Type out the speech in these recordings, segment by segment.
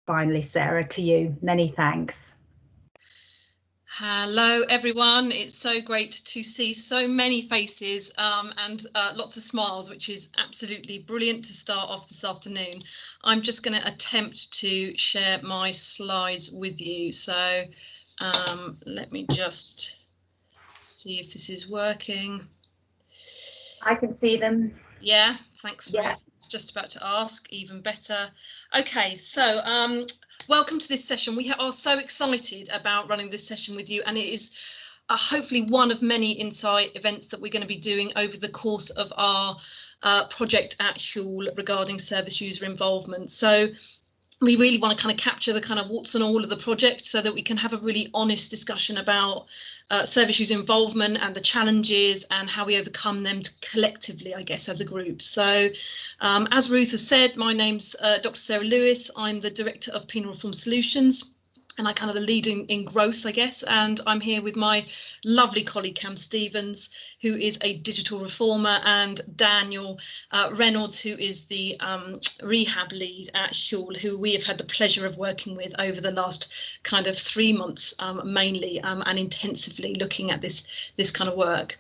finally, Sarah, to you. Many thanks. Hello everyone, it's so great to see so many faces and lots of smiles, which is absolutely brilliant to start off this afternoon. I'm just going to attempt to share my slides with you, so let me just see if this is working. I can see them. Yeah, thanks, Yeah. Ruth. Just about to ask, even better. Okay, so welcome to this session. We are so excited about running this session with you, and it is hopefully one of many insight events that we're going to be doing over the course of our project at Hewell regarding service user involvement. So we really want to kind of capture the kind of what's and all of the project so that we can have a really honest discussion about service user involvement and the challenges and how we overcome them collectively, I guess, as a group. So as Ruth has said, my name's Dr. Sarah Lewis. I'm the Director of Penal Reform Solutions, and I kind of the lead in growth, I guess. And I'm here with my lovely colleague, Cam Stevens, who is a digital reformer, and Daniel Reynolds, who is the rehab lead at Hewell, who we have had the pleasure of working with over the last kind of 3 months, mainly and intensively looking at this kind of work.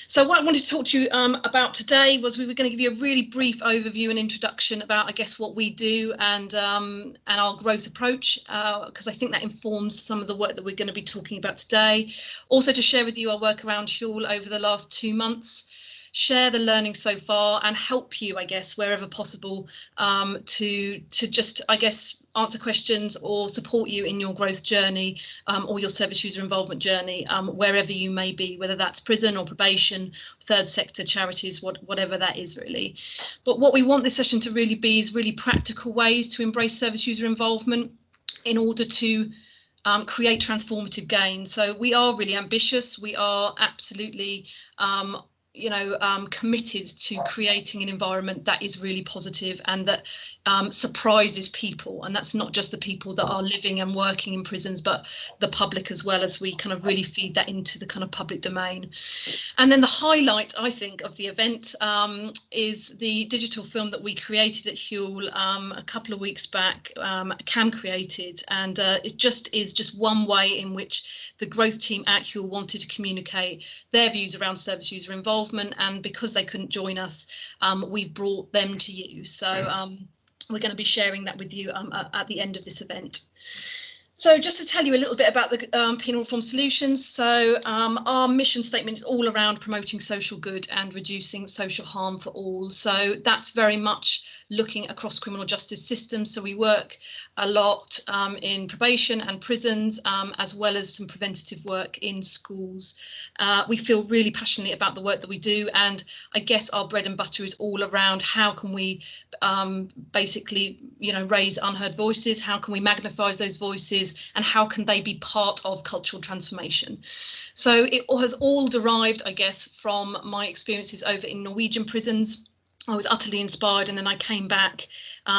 So what I wanted to talk to you about today was we were going to give you a really brief overview and introduction about, I guess, what we do and our growth approach, because I think that informs some of the work that we're going to be talking about today. Also to share with you our work around Hewell over the last 2 months, share the learning so far and help you, I guess, wherever possible to just, I guess, answer questions or support you in your growth journey or your service user involvement journey, wherever you may be, whether that's prison or probation, third sector, charities, whatever that is really. But what we want this session to really be is really practical ways to embrace service user involvement in order to create transformative gain. So we are really ambitious. We are absolutely committed to creating an environment that is really positive and that surprises people. And that's not just the people that are living and working in prisons, but the public as well, as we kind of really feed that into the kind of public domain. And then the highlight, I think, of the event is the digital film that we created at Hewell a couple of weeks back, Cam created, and it is just one way in which the growth team at Hewell wanted to communicate their views around service user involvement, and because they couldn't join us, we've brought them to you. So we're going to be sharing that with you at the end of this event. So just to tell you a little bit about the Penal Reform Solutions, so our mission statement is all around promoting social good and reducing social harm for all. So that's very much looking across criminal justice systems. So we work a lot in probation and prisons, as well as some preventative work in schools. We feel really passionately about the work that we do, and I guess our bread and butter is all around how can we basically, raise unheard voices, how can we magnify those voices, and how can they be part of cultural transformation. So it has all derived, I guess, from my experiences over in Norwegian prisons. I was utterly inspired, and then I came back,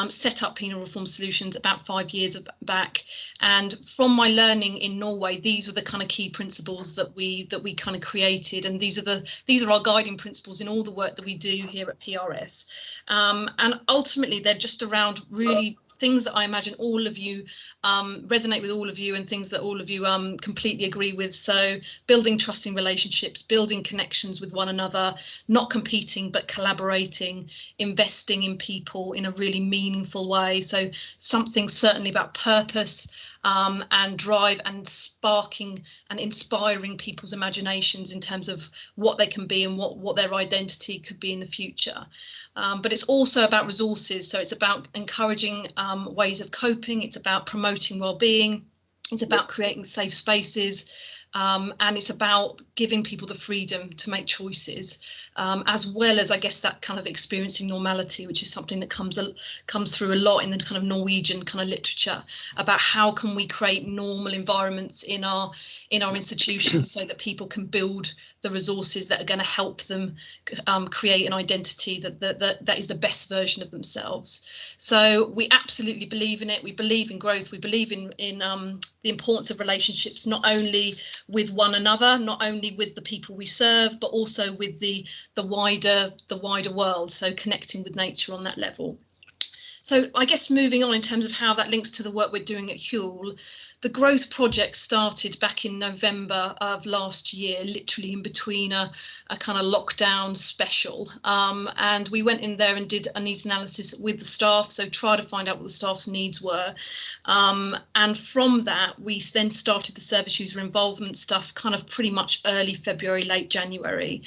set up Penal Reform Solutions about 5 years back, and from my learning in Norway, these were the kind of key principles that we kind of created, and these are our guiding principles in all the work that we do here at PRS, and ultimately they're just around really things that I imagine all of you resonate with all of you, and things that all of you completely agree with. So building trusting relationships, building connections with one another, not competing but collaborating, investing in people in a really meaningful way. So something certainly about purpose and drive, and sparking and inspiring people's imaginations in terms of what they can be and what their identity could be in the future. But it's also about resources. So it's about encouraging ways of coping. It's about promoting well-being. It's about creating safe spaces. And it's about giving people the freedom to make choices, as well as, I guess, that kind of experiencing normality, which is something that comes through a lot in the kind of Norwegian kind of literature about how can we create normal environments in our institutions so that people can build the resources that are going to help them create an identity that is the best version of themselves. So we absolutely believe in it. We believe in growth. We believe in the importance of relationships, not only with one another, not only with the people we serve, but also with the wider world. So connecting with nature on that level. So I guess moving on in terms of how that links to the work we're doing at Hewell, the growth project started back in November of last year, literally in between a kind of lockdown special. And we went in there and did a needs analysis with the staff, so try to find out what the staff's needs were. And from that, we then started the service user involvement stuff kind of pretty much early February, late January.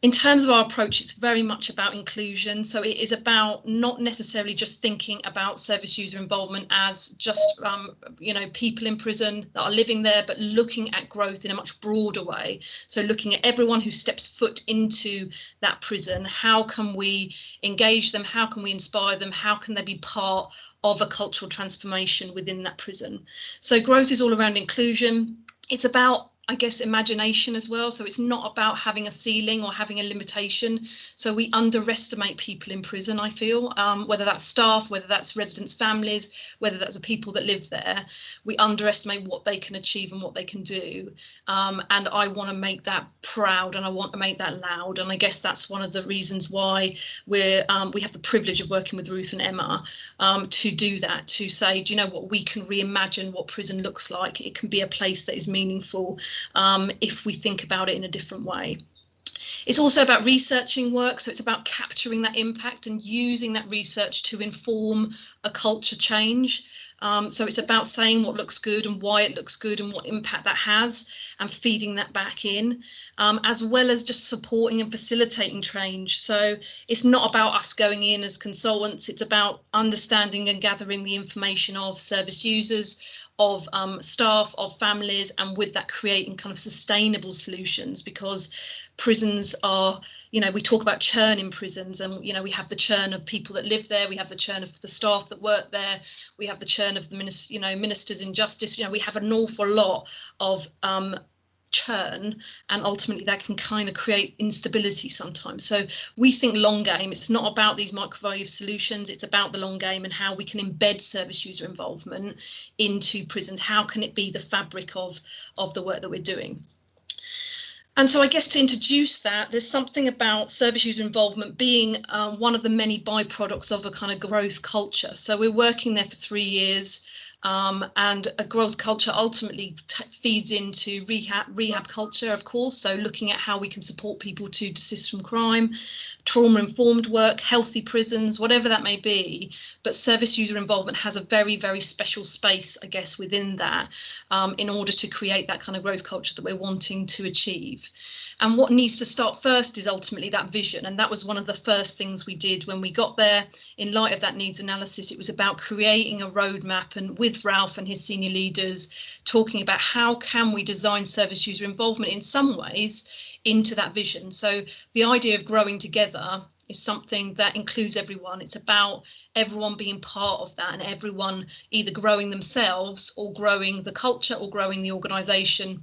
In terms of our approach, it's very much about inclusion. So it is about not necessarily just thinking about service user involvement as just, people in prison that are living there, but looking at growth in a much broader way. So looking at everyone who steps foot into that prison, how can we engage them? How can we inspire them? How can they be part of a cultural transformation within that prison? So growth is all around inclusion. It's about, I guess, imagination as well. So it's not about having a ceiling or having a limitation. So we underestimate people in prison, I feel, whether that's staff, whether that's residents' families, whether that's the people that live there. We underestimate what they can achieve and what they can do. And I want to make that proud, and I want to make that loud. And I guess that's one of the reasons why we have the privilege of working with Ruth and Emma to do that, to say, do you know what, we can reimagine what prison looks like. It can be a place that is meaningful. If we think about it in a different way. It's also about researching work, so it's about capturing that impact and using that research to inform a culture change. So it's about saying what looks good and why it looks good and what impact that has, and feeding that back in, as well as just supporting and facilitating change. So it's not about us going in as consultants, it's about understanding and gathering the information of service users, of staff, of families, and with that creating kind of sustainable solutions, because prisons are, we talk about churn in prisons, and we have the churn of people that live there, we have the churn of the staff that work there, we have the churn of the ministers in justice. We have an awful lot of churn, and ultimately that can kind of create instability sometimes. So we think long game. It's not about these microwave solutions, it's about the long game and how we can embed service user involvement into prisons. How can it be the fabric of the work that we're doing? And so I guess to introduce that, there's something about service user involvement being one of the many byproducts of a kind of growth culture. So we're working there for 3 years. And a growth culture ultimately feeds into rehab culture, of course, so looking at how we can support people to desist from crime, trauma-informed work, healthy prisons, whatever that may be. But service user involvement has a very, very special space, I guess, within that, in order to create that kind of growth culture that we're wanting to achieve. And what needs to start first is ultimately that vision. And that was one of the first things we did when we got there. In light of that needs analysis, it was about creating a roadmap, and with Ralph and his senior leaders, talking about how can we design service user involvement in some ways into that vision. So the idea of growing together is something that includes everyone. It's about everyone being part of that, and everyone either growing themselves or growing the culture or growing the organisation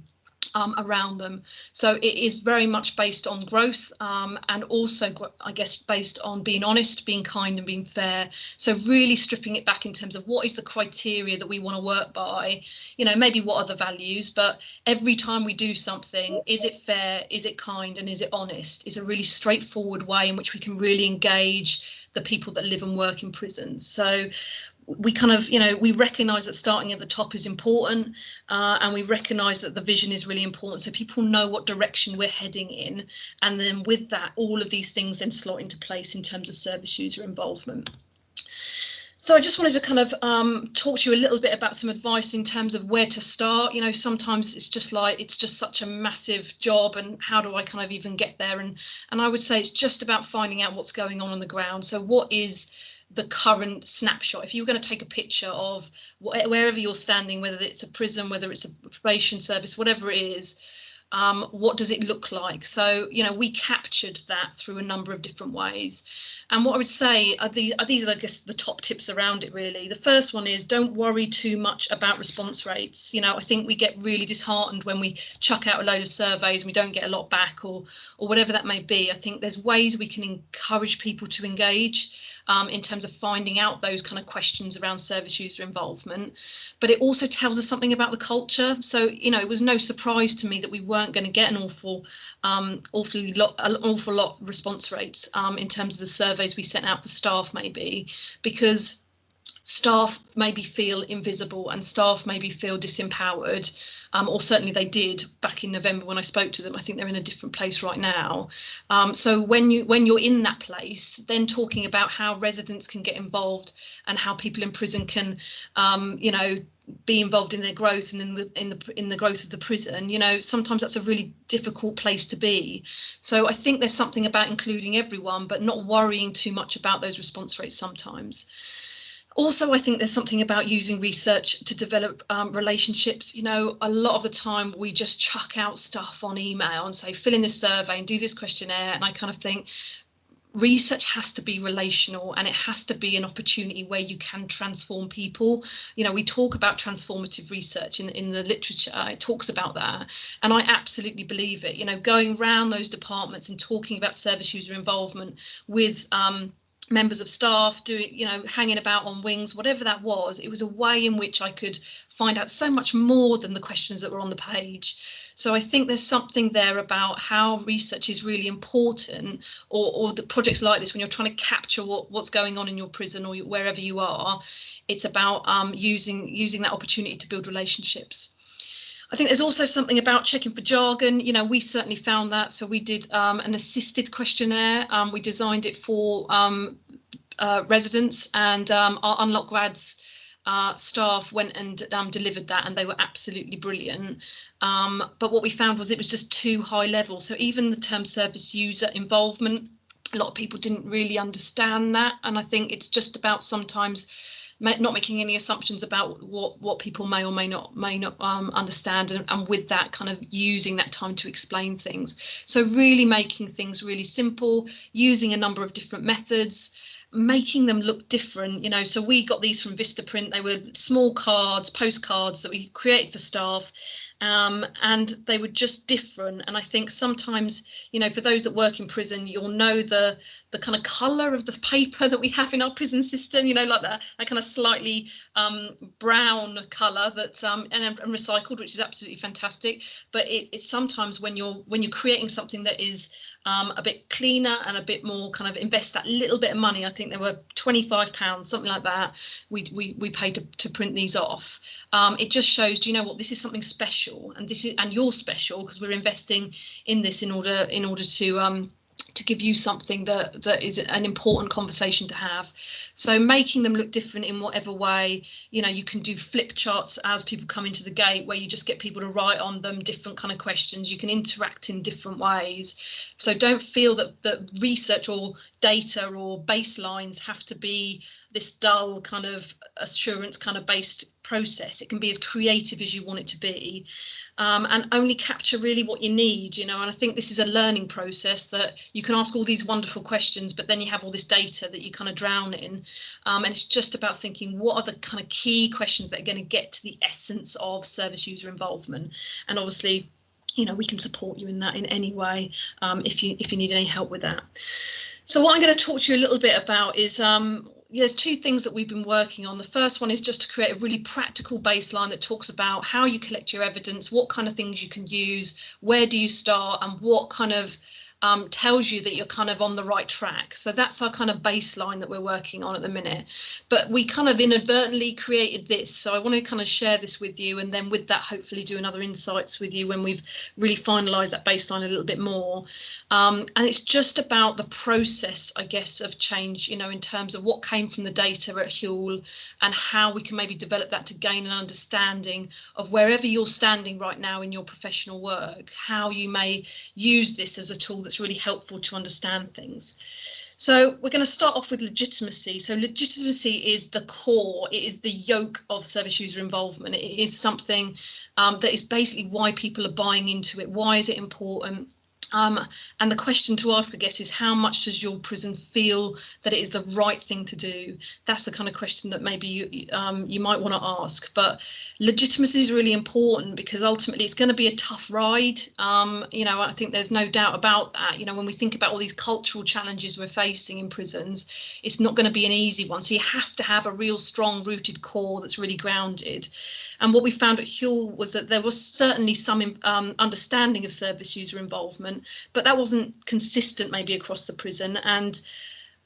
around them. So it is very much based on growth, and also, I guess, based on being honest, being kind and being fair. So really stripping it back in terms of what is the criteria that we want to work by, maybe what are the values, but every time we do something, is it fair, is it kind, and is it honest? Is a really straightforward way in which we can really engage the people that live and work in prisons. So we kind of, we recognise that starting at the top is important, and we recognise that the vision is really important, so people know what direction we're heading in, and then with that, all of these things then slot into place in terms of service user involvement. So I just wanted to kind of talk to you a little bit about some advice in terms of where to start. Sometimes it's just such a massive job, and how do I kind of even get there? And I would say it's just about finding out what's going on the ground. So what is the current snapshot? If you were going to take a picture of wherever you're standing, whether it's a prison, whether it's a probation service, whatever it is, what does it look like? So, we captured that through a number of different ways. And what I would say are these are, I guess, the top tips around it, really. The first one is don't worry too much about response rates. I think we get really disheartened when we chuck out a load of surveys and we don't get a lot back, or whatever that may be. I think there's ways we can encourage people to engage in terms of finding out those kind of questions around service user involvement. But it also tells us something about the culture. So, it was no surprise to me that we weren't going to get an awful lot response rates in terms of the surveys we sent out for staff, maybe, because staff maybe feel invisible and staff maybe feel disempowered, or certainly they did back in November when I spoke to them. I think they're in a different place right now. So when you're in that place, then talking about how residents can get involved and how people in prison can, you know, be involved in their growth and in the growth of the prison, you know, sometimes that's a really difficult place to be. So I think there's something about including everyone, but not worrying too much about those response rates sometimes. Also, I think there's something about using research to develop relationships. You know, a lot of the time we just chuck out stuff on email and say, fill in this survey and do this questionnaire. And I kind of think research has to be relational, and it has to be an opportunity where you can transform people. You know, we talk about transformative research in the literature. It talks about that, and I absolutely believe it. You know, going around those departments and talking about service user involvement with members of staff, doing, you know, hanging about on wings, whatever that was, it was a way in which I could find out so much more than the questions that were on the page. So I think there's something there about how research is really important, or the projects like this, when you're trying to capture what's going on in your prison or wherever you are. It's about using that opportunity to build relationships. I think there's also something about checking for jargon. You know, we certainly found that. So we did an assisted questionnaire. We designed it for residents, and our Unlock Grads staff went and delivered that, and they were absolutely brilliant. But what we found was it was just too high level. So even the term service user involvement, a lot of people didn't really understand that. And I think it's just about sometimes not making any assumptions about what people may or may not understand, and with that kind of using that time to explain things. So really making things really simple, using a number of different methods, making them look different. You know, so we got these from Vistaprint. They were small cards, postcards that we created for staff, and they were just different. And I think sometimes, you know, for those that work in prison, you'll know the kind of colour of the paper that we have in our prison system, you know, like that kind of slightly brown colour that's and recycled, which is absolutely fantastic. But it's sometimes when you're creating something that is a bit cleaner and a bit more kind of invest that little bit of money. I think there were £25, something like that. We paid to print these off. It just shows, do you know what, this is something special, and you're special because we're investing in this in order to give you something that is an important conversation to have. So making them look different in whatever way. You know, you can do flip charts as people come into the gate, where you just get people to write on them different kind of questions. You can interact in different ways. So don't feel that research or data or baselines have to be this dull kind of assurance kind of based process. It can be as creative as you want it to be, and only capture really what you need, you know. And I think this is a learning process, that you can ask all these wonderful questions, but then you have all this data that you kind of drown in, and it's just about thinking, what are the kind of key questions that are going to get to the essence of service user involvement. And obviously, you know, we can support you in that in any way, if you need any help with that. So what I'm going to talk to you a little bit about is there's two things that we've been working on. The first one is just to create a really practical baseline that talks about how you collect your evidence, what kind of things you can use, where do you start, and what kind of tells you that you're kind of on the right track. So that's our kind of baseline that we're working on at the minute. But we kind of inadvertently created this. So I want to kind of share this with you, and then with that, hopefully do another insights with you when we've really finalised that baseline a little bit more. And it's just about the process, I guess, of change, you know, in terms of what came from the data at Hewell and how we can maybe develop that to gain an understanding of wherever you're standing right now in your professional work, how you may use this as a tool that's really helpful to understand things. So we're going to start off with legitimacy. So legitimacy is the core, it is the yoke of service user involvement. It is something that is basically why people are buying into it. Why is it important? And the question to ask, I guess, is how much does your prison feel that it is the right thing to do? That's the kind of question that maybe you might want to ask. But legitimacy is really important, because ultimately it's going to be a tough ride. You know, I think there's no doubt about that. You know, when we think about all these cultural challenges we're facing in prisons, it's not going to be an easy one. So you have to have a real strong rooted core that's really grounded. And what we found at Hewell was that there was certainly some understanding of service user involvement, but that wasn't consistent maybe across the prison. And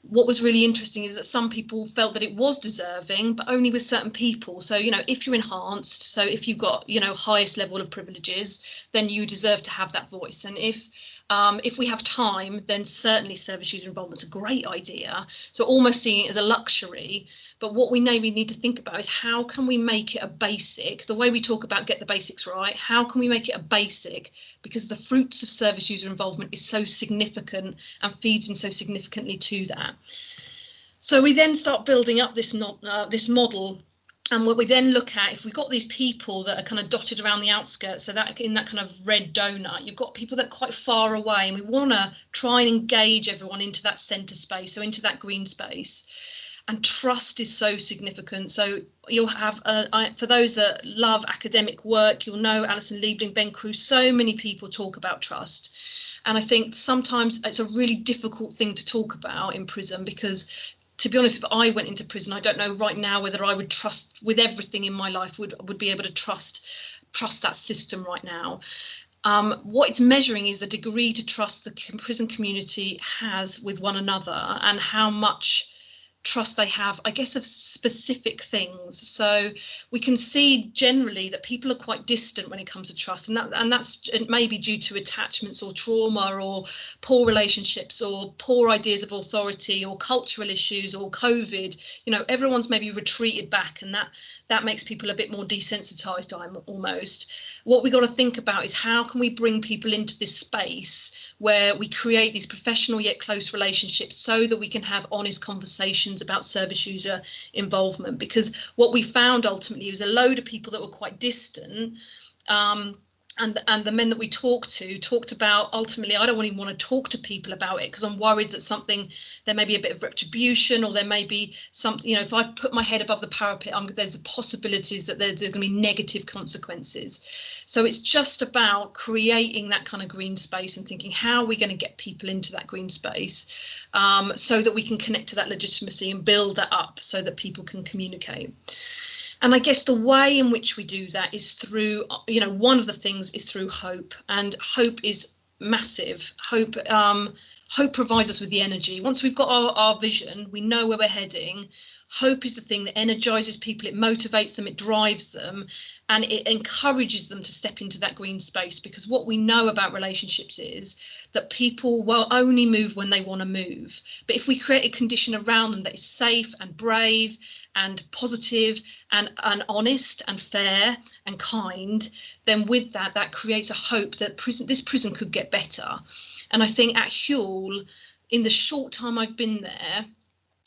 what was really interesting is that some people felt that it was deserving, but only with certain people. So, you know, if you're enhanced, so if you've got, you know, highest level of privileges, then you deserve to have that voice. And if we have time, then certainly service user involvement's a great idea. So almost seeing it as a luxury. But what we maybe need to think about is how can we make it a basic, the way we talk about get the basics right, how can we make it a basic, because the fruits of service user involvement is so significant and feeds in so significantly to that. So we then start building up this model. And what we then look at, if we've got these people that are kind of dotted around the outskirts, so that in that kind of red donut, you've got people that are quite far away, and we want to try and engage everyone into that centre space, so into that green space. And trust is so significant. So you'll have, for those that love academic work, you'll know Alison Liebling, Ben Cruz, so many people talk about trust. And I think sometimes it's a really difficult thing to talk about in prison, because to be honest, if I went into prison, I don't know right now whether I would trust with everything in my life, would be able to trust that system right now. What it's measuring is the degree to trust the prison community has with one another, and how much trust they have, I guess, of specific things. So we can see generally that people are quite distant when it comes to trust, and that's maybe due to attachments or trauma or poor relationships or poor ideas of authority or cultural issues or COVID. You know, everyone's maybe retreated back, and that makes people a bit more desensitized almost. What we got to think about is how can we bring people into this space where we create these professional yet close relationships, so that we can have honest conversations about service user involvement. Because what we found ultimately was a load of people that were quite distant, and the men that we talked about, ultimately, I don't even want to talk to people about it, because I'm worried that there may be a bit of retribution, or there may be something, you know, if I put my head above the parapet, there's the possibilities that there's going to be negative consequences. So it's just about creating that kind of green space and thinking, how are we going to get people into that green space, so that we can connect to that legitimacy and build that up so that people can communicate. And I guess the way in which we do that is through, you know, one of the things is through hope, and hope is massive. Hope provides us with the energy. Once we've got our vision, we know where we're heading. Hope is the thing that energizes people, it motivates them, it drives them, and it encourages them to step into that green space. Because what we know about relationships is that people will only move when they want to move. But if we create a condition around them that is safe and brave and positive and honest and fair and kind, then with that creates a hope that this prison could get better. And I think at Hewell, in the short time I've been there,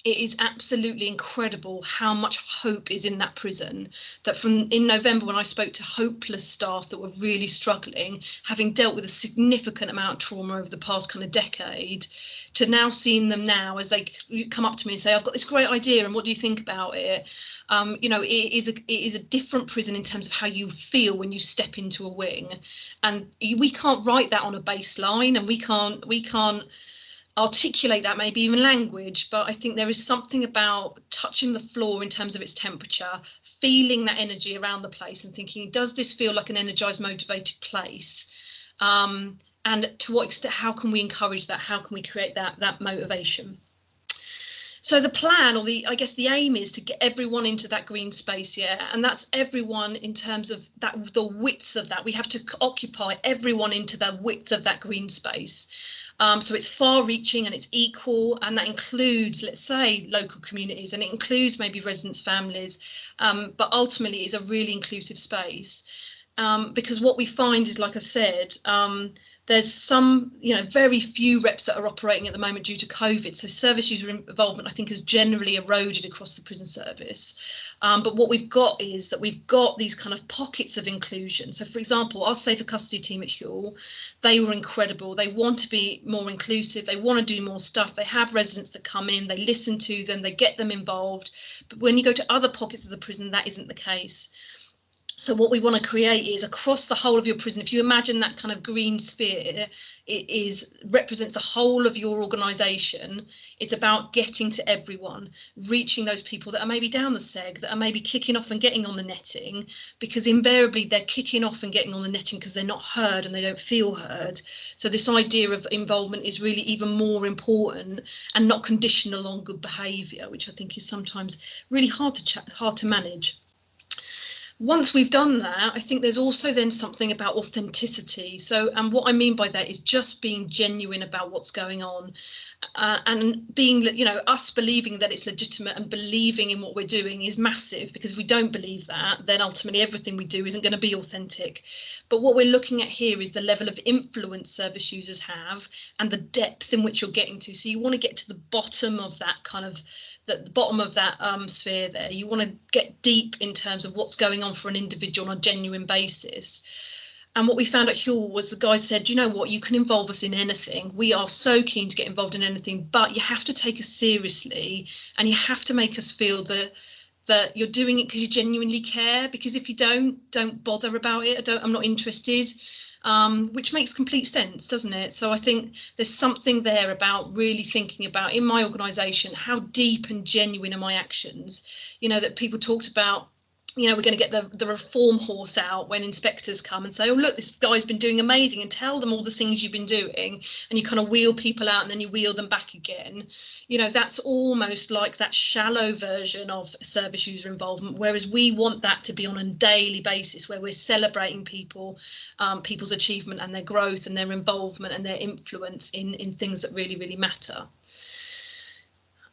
it is absolutely incredible how much hope is in that prison. That in November, when I spoke to hopeless staff that were really struggling, having dealt with a significant amount of trauma over the past kind of decade, to now seeing them now as they come up to me and say, I've got this great idea, and what do you think about it? You know, it is a different prison in terms of how you feel when you step into a wing. And we can't write that on a baseline, and we can't articulate that, maybe even language, but I think there is something about touching the floor in terms of its temperature, feeling that energy around the place and thinking, does this feel like an energized, motivated place? And to what extent, how can we encourage that? How can we create that motivation? So the plan, or I guess the aim, is to get everyone into that green space, yeah, and that's everyone in terms of the width of that. We have to occupy everyone into the width of that green space. So it's far-reaching and it's equal, and that includes, let's say, local communities, and it includes maybe residents' families, but ultimately it's a really inclusive space. Because what we find is, like I said, there's some, you know, very few reps that are operating at the moment due to COVID. So service user involvement, I think, has generally eroded across the prison service. But what we've got is that we've got these kind of pockets of inclusion. So, for example, our safer custody team at Hewell, they were incredible. They want to be more inclusive. They want to do more stuff. They have residents that come in, they listen to them, they get them involved. But when you go to other pockets of the prison, that isn't the case. So what we want to create is across the whole of your prison. If you imagine that kind of green sphere, it represents the whole of your organisation. It's about getting to everyone, reaching those people that are maybe down the seg, that are maybe kicking off and getting on the netting, because invariably they're kicking off and getting on the netting because they're not heard and they don't feel heard. So this idea of involvement is really even more important, and not conditional on good behaviour, which I think is sometimes really hard to manage. Once we've done that, I think there's also then something about authenticity. So, and what I mean by that is just being genuine about what's going on, and being, you know, us believing that it's legitimate and believing in what we're doing is massive, because if we don't believe that, then ultimately everything we do isn't going to be authentic. But what we're looking at here is the level of influence service users have and the depth in which you're getting to. So you want to get to the bottom of that kind of the bottom of that sphere there. You want to get deep in terms of what's going on for an individual on a genuine basis. And what we found at Hewell was the guy said, you know what, you can involve us in anything. We are so keen to get involved in anything, but you have to take us seriously, and you have to make us feel that you're doing it because you genuinely care. Because if you don't bother about it. I'm not interested. Which makes complete sense, doesn't it? So I think there's something there about really thinking about, in my organisation, how deep and genuine are my actions? You know, that people talked about, you know, we're going to get the reform horse out when inspectors come and say, oh, look, this guy's been doing amazing, and tell them all the things you've been doing, and you kind of wheel people out and then you wheel them back again. You know, that's almost like that shallow version of service user involvement, whereas we want that to be on a daily basis, where we're celebrating people, people's achievement and their growth and their involvement and their influence in things that really, really matter.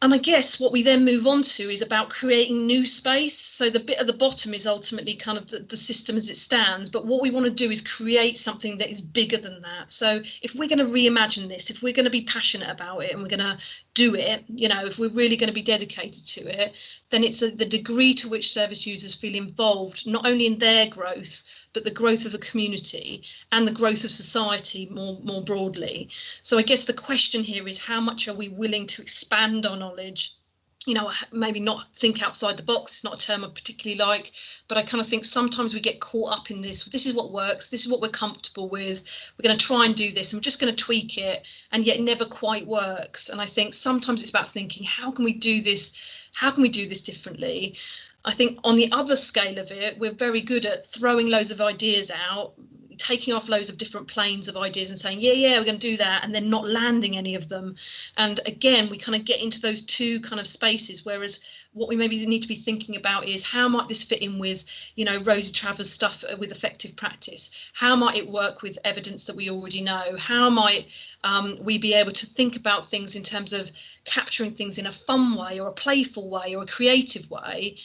And I guess what we then move on to is about creating new space. So the bit at the bottom is ultimately kind of the system as it stands. But what we want to do is create something that is bigger than that. So if we're going to reimagine this, if we're going to be passionate about it and we're going to do it, you know, if we're really going to be dedicated to it, then it's the degree to which service users feel involved, not only in their growth, but the growth of the community and the growth of society more broadly. So I guess the question here is, how much are we willing to expand our knowledge? You know, maybe not think outside the box. It's not a term I particularly like, but I kind of think sometimes we get caught up in this. This is what works. This is what we're comfortable with. We're going to try and do this, and we're just going to tweak it, and yet it never quite works. And I think sometimes it's about thinking, how can we do this? How can we do this differently? I think on the other scale of it, we're very good at throwing loads of ideas out, taking off loads of different planes of ideas and saying, yeah, we're going to do that, and then not landing any of them. And again, we kind of get into those two kind of spaces, whereas what we maybe need to be thinking about is, how might this fit in with, you know, Rosie Travers' stuff with effective practice? How might it work with evidence that we already know? How might we be able to think about things in terms of capturing things in a fun way or a playful way or a creative way?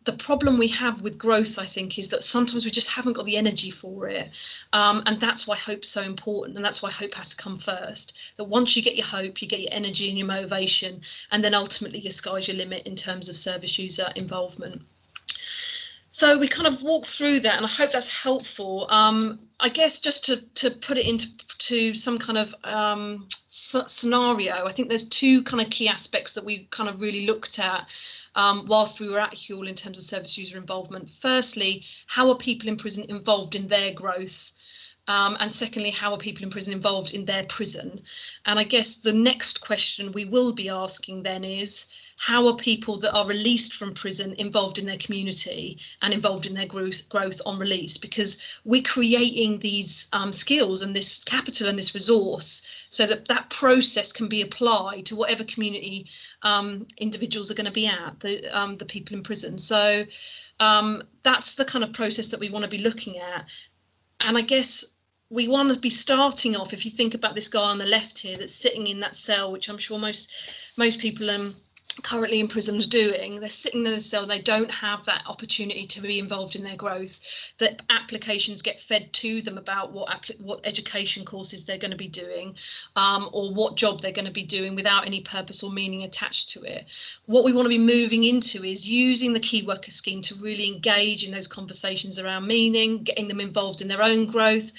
The problem we have with growth, I think, is that sometimes we just haven't got the energy for it. And that's why hope's so important. And that's why hope has to come first. That once you get your hope, you get your energy and your motivation, and then ultimately your sky's your limit in terms of service user involvement. So we kind of walk through that, and I hope that's helpful. I guess just to put it into some kind of scenario, I think there's two kind of key aspects that we kind of really looked at whilst we were at Hewell in terms of service user involvement. Firstly, how are people in prison involved in their growth? And secondly, how are people in prison involved in their prison? And I guess the next question we will be asking then is, how are people that are released from prison involved in their community and involved in their growth on release? Because we're creating these skills and this capital and this resource so that that process can be applied to whatever community individuals are going to be at, the people in prison. So that's the kind of process that we want to be looking at. And I guess we want to be starting off, if you think about this guy on the left here that's sitting in that cell, which I'm sure most people currently in prison are doing. They're sitting in a cell, they don't have that opportunity to be involved in their growth. That applications get fed to them about what education courses they're going to be doing, or what job they're going to be doing, without any purpose or meaning attached to it. What we want to be moving into is using the key worker scheme to really engage in those conversations around meaning, getting them involved in their own growth.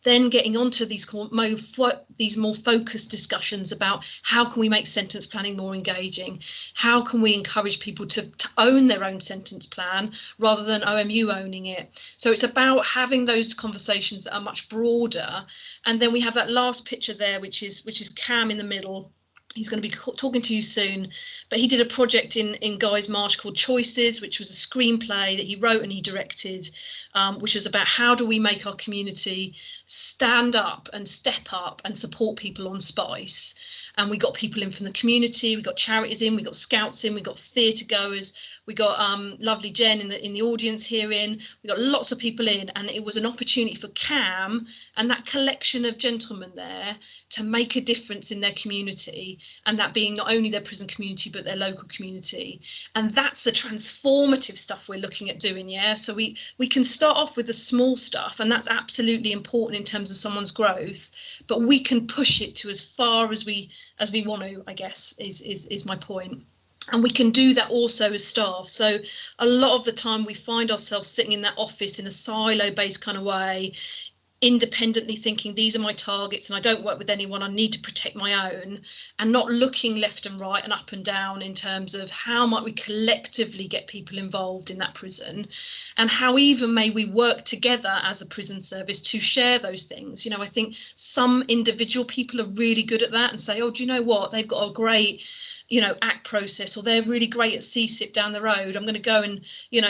then getting onto these more focused discussions about how can we make sentence planning more engaging, how can we encourage people to own their own sentence plan rather than OMU owning it. So it's about having those conversations that are much broader. And then we have that last picture there, which is Cam in the middle. He's going to be talking to you soon, but he did a project in Guy's Marsh called Choices, which was a screenplay that he wrote and he directed, which was about how do we make our community stand up and step up and support people on Spice. And we got people in from the community, we got charities in, we got scouts in, we got theatre goers, we got lovely Jen in the audience here in, we got lots of people in, and it was an opportunity for Cam and that collection of gentlemen there to make a difference in their community, and that being not only their prison community but their local community. And that's the transformative stuff we're looking at doing. Yeah, so we can start off with the small stuff, and that's absolutely important in terms of someone's growth, but we can push it to as far as we want to, I guess, is my point. And we can do that also as staff. So a lot of the time we find ourselves sitting in that office in a silo-based kind of way, independently thinking these are my targets and I don't work with anyone, I need to protect my own, and not looking left and right and up and down in terms of how might we collectively get people involved in that prison, and how even may we work together as a prison service to share those things. You know, I think some individual people are really good at that and say, oh, do you know what, they've got a great ACT process, or they're really great at CSIP down the road, I'm going to go and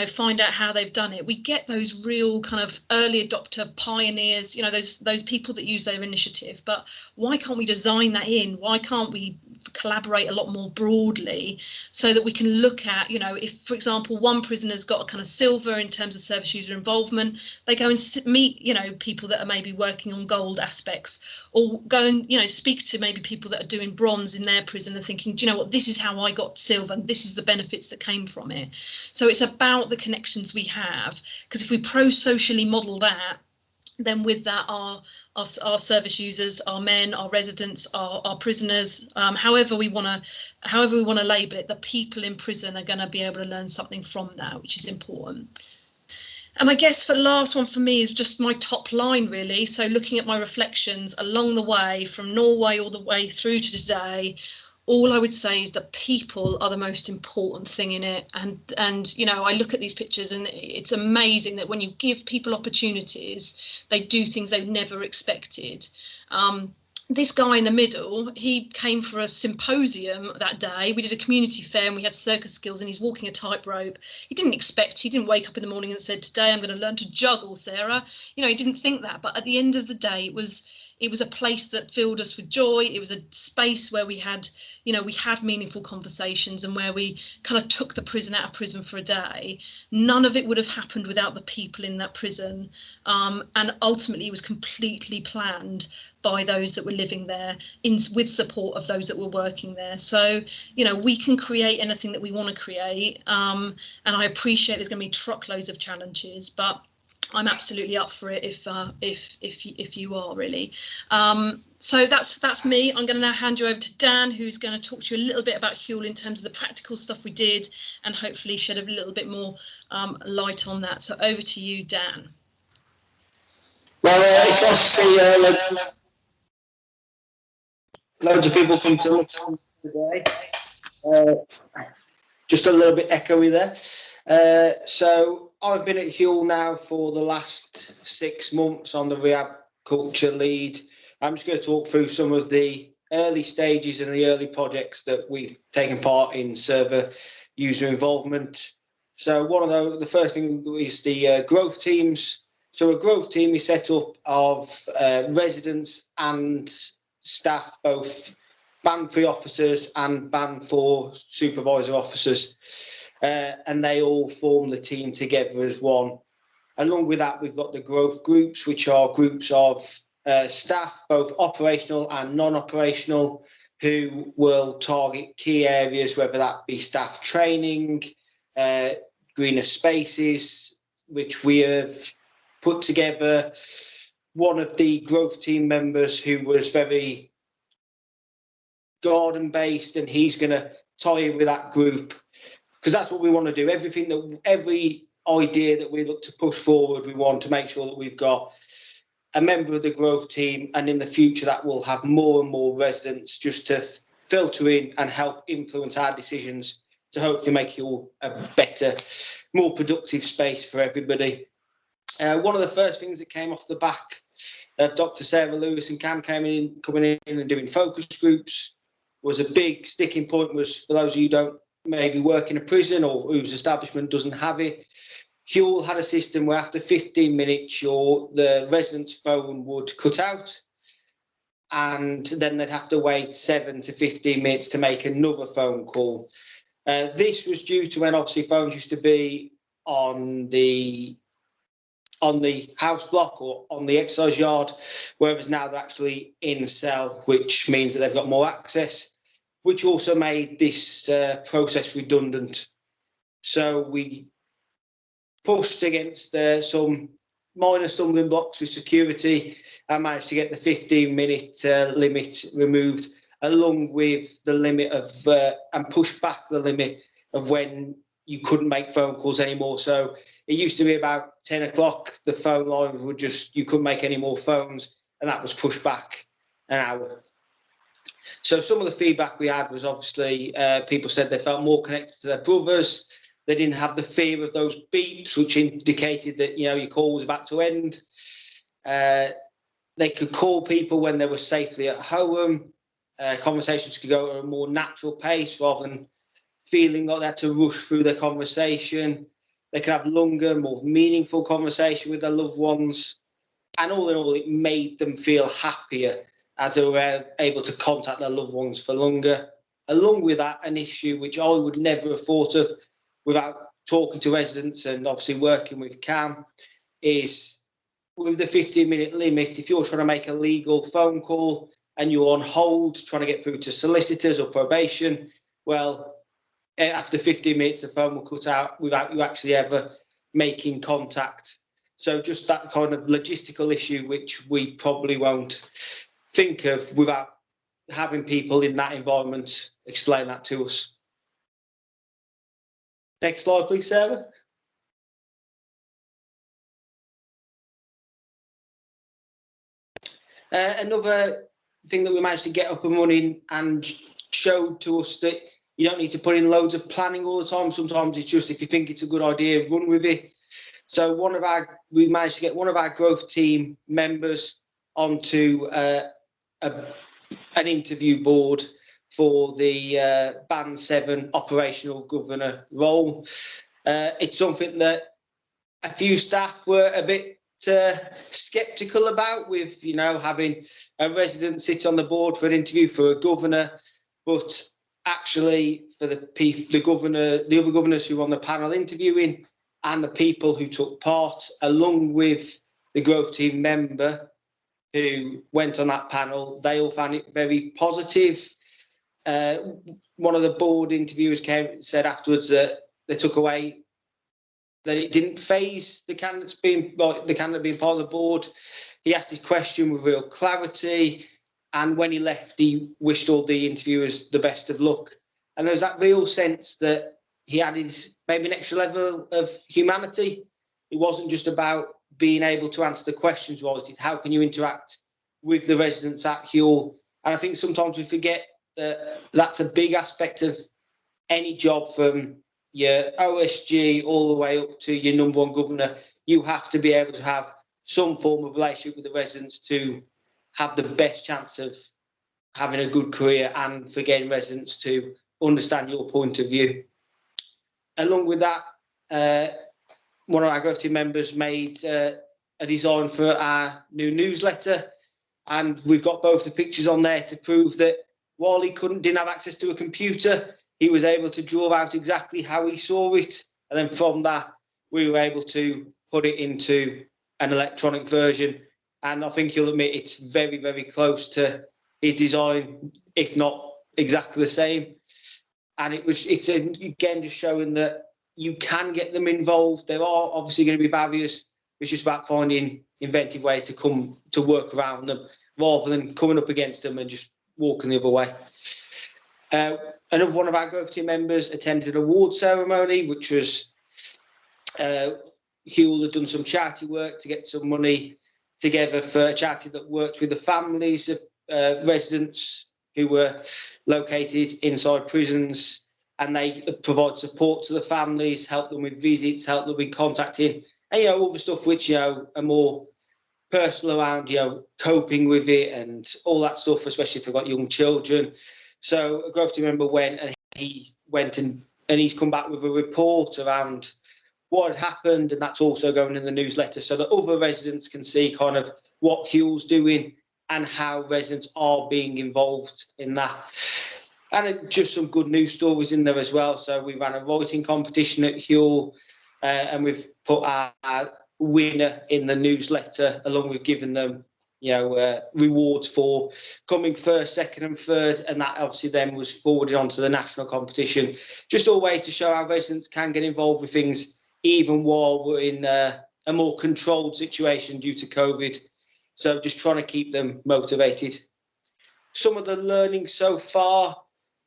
find out how they've done it. We get those real kind of early adopter pioneers, those people that use their initiative. But why can't we design that in? Why can't we collaborate a lot more broadly so that we can look at, if, for example, one prisoner's got a kind of silver in terms of service user involvement, they go and meet people that are maybe working on gold aspects, or go and speak to maybe people that are doing bronze in their prison and thinking, do you know what, this is how I got silver and this is the benefits that came from it. So it's about the connections we have, because if we pro-socially model that, then with that our service users, our men, our residents, our prisoners, however we want to label it, the people in prison are going to be able to learn something from that, which is important. And I guess the last one for me is just my top line, really. So looking at my reflections along the way from Norway all the way through to today, all I would say is that people are the most important thing in it. And I look at these pictures and it's amazing that when you give people opportunities, they do things they've never expected. This guy in the middle, he came for a symposium that day. We did a community fair and we had circus skills, and he's walking a tightrope. He didn't wake up in the morning and said, today I'm going to learn to juggle, Sarah. He didn't think that. But at the end of the day, it was a place that filled us with joy. It was a space where we had meaningful conversations and where we kind of took the prison out of prison for a day. None of it would have happened without the people in that prison. And ultimately it was completely planned by those that were living there with support of those that were working there. So, we can create anything that we want to create. And I appreciate there's going to be truckloads of challenges, but I'm absolutely up for it if you are, really. So that's me. I'm going to now hand you over to Dan, who's going to talk to you a little bit about Hewell in terms of the practical stuff we did, and hopefully shed a little bit more light on that. So over to you, Dan. Well, it's nice to see loads of people come to listen today. Just a little bit echoey there. So I've been at Hewell now for the last 6 months on the rehab culture lead. I'm just going to talk through some of the early stages and the early projects that we've taken part in server user involvement. So one of the first thing is the growth teams. So a growth team is set up of residents and staff, both Band 3 officers and Band 4 supervisor officers. And they all form the team together as one. Along with that, we've got the growth groups, which are groups of staff, both operational and non-operational, who will target key areas, whether that be staff training, greener spaces, which we have put together. One of the growth team members who was very garden based, and he's going to tie in with that group, because that's what we want to do. Every idea that we look to push forward, we want to make sure that we've got a member of the growth team, and in the future that will have more and more residents just to filter in and help influence our decisions to hopefully make it all a better, more productive space for everybody. One of the first things that came off the back of Dr. Sarah Lewis and Cam coming in and doing focus groups was a big sticking point. Was, for those of you who don't maybe work in a prison or whose establishment doesn't have it, Hewell had a system where after 15 minutes the resident's phone would cut out, and then they'd have to wait 7 to 15 minutes to make another phone call. This was due to when obviously phones used to be on the house block or on the exercise yard, whereas now they're actually in cell, which means that they've got more access, which also made this process redundant. So we pushed against some minor stumbling blocks with security and managed to get the 15-minute limit removed, along with the limit of and push back the limit of when you couldn't make phone calls anymore. So it used to be about 10 o'clock, the phone line would you couldn't make any more phones, and that was pushed back an hour. So some of the feedback we had was obviously people said they felt more connected to their brothers. They didn't have the fear of those beeps, which indicated that, your call was about to end. They could call people when they were safely at home. Conversations could go at a more natural pace rather than feeling like they had to rush through their conversation. They could have longer, more meaningful conversation with their loved ones. And all in all, it made them feel happier as they were able to contact their loved ones for longer. Along with that, an issue which I would never have thought of without talking to residents and obviously working with Cam is with the 15-minute limit, if you're trying to make a legal phone call and you're on hold trying to get through to solicitors or probation, well, after 15 minutes, the phone will cut out without you actually ever making contact. So just that kind of logistical issue, which we probably won't think of without having people in that environment explain that to us. Next slide, please, Sarah. Another thing that we managed to get up and running and showed to us that you don't need to put in loads of planning all the time. Sometimes it's just if you think it's a good idea, run with it. So we managed to get one of our growth team members onto an interview board for the Band 7 operational governor role. It's something that a few staff were a bit sceptical about, with having a resident sit on the board for an interview for a governor, but actually for the other governors who were on the panel interviewing and the people who took part, along with the growth team member who went on that panel, they all found it very positive. One of the board interviewers said afterwards that they took away that it didn't faze the candidate being part of the board. He asked his question with real clarity, and when he left, he wished all the interviewers the best of luck. And there was that real sense that he added maybe an extra level of humanity. It wasn't just about being able to answer the questions right. It's how can you interact with the residents at Hewell? And I think sometimes we forget that that's a big aspect of any job, from your OSG all the way up to your number one governor. You have to be able to have some form of relationship with the residents to have the best chance of having a good career and for getting residents to understand your point of view. Along with that, one of our growth team members made a design for our new newsletter, and we've got both the pictures on there to prove that while he didn't have access to a computer, he was able to draw out exactly how he saw it, and then from that we were able to put it into an electronic version. And I think you'll admit it's very, very close to his design, if not exactly the same. And it's again just showing that you can get them involved. There are obviously going to be barriers. It's just about finding inventive ways to come to work around them rather than coming up against them and just walking the other way. Another one of our growth team members attended an award ceremony, which was Hewell had done some charity work to get some money together for a charity that works with the families of residents who were located inside prisons, and they provide support to the families, help them with visits, help them with contacting, and all the stuff which are more personal around coping with it and all that stuff, especially if they've got young children. So a growth team member went, and he's come back with a report around what had happened, and that's also going in the newsletter so that other residents can see kind of what Hewell's doing and how residents are being involved in that. And just some good news stories in there as well. So we ran a writing competition at Hewell, and we've put our winner in the newsletter, along with giving them rewards for coming first, second and third, and that obviously then was forwarded onto the national competition. Just all ways to show how residents can get involved with things even while we're in a more controlled situation due to COVID. So just trying to keep them motivated. Some of the learning so far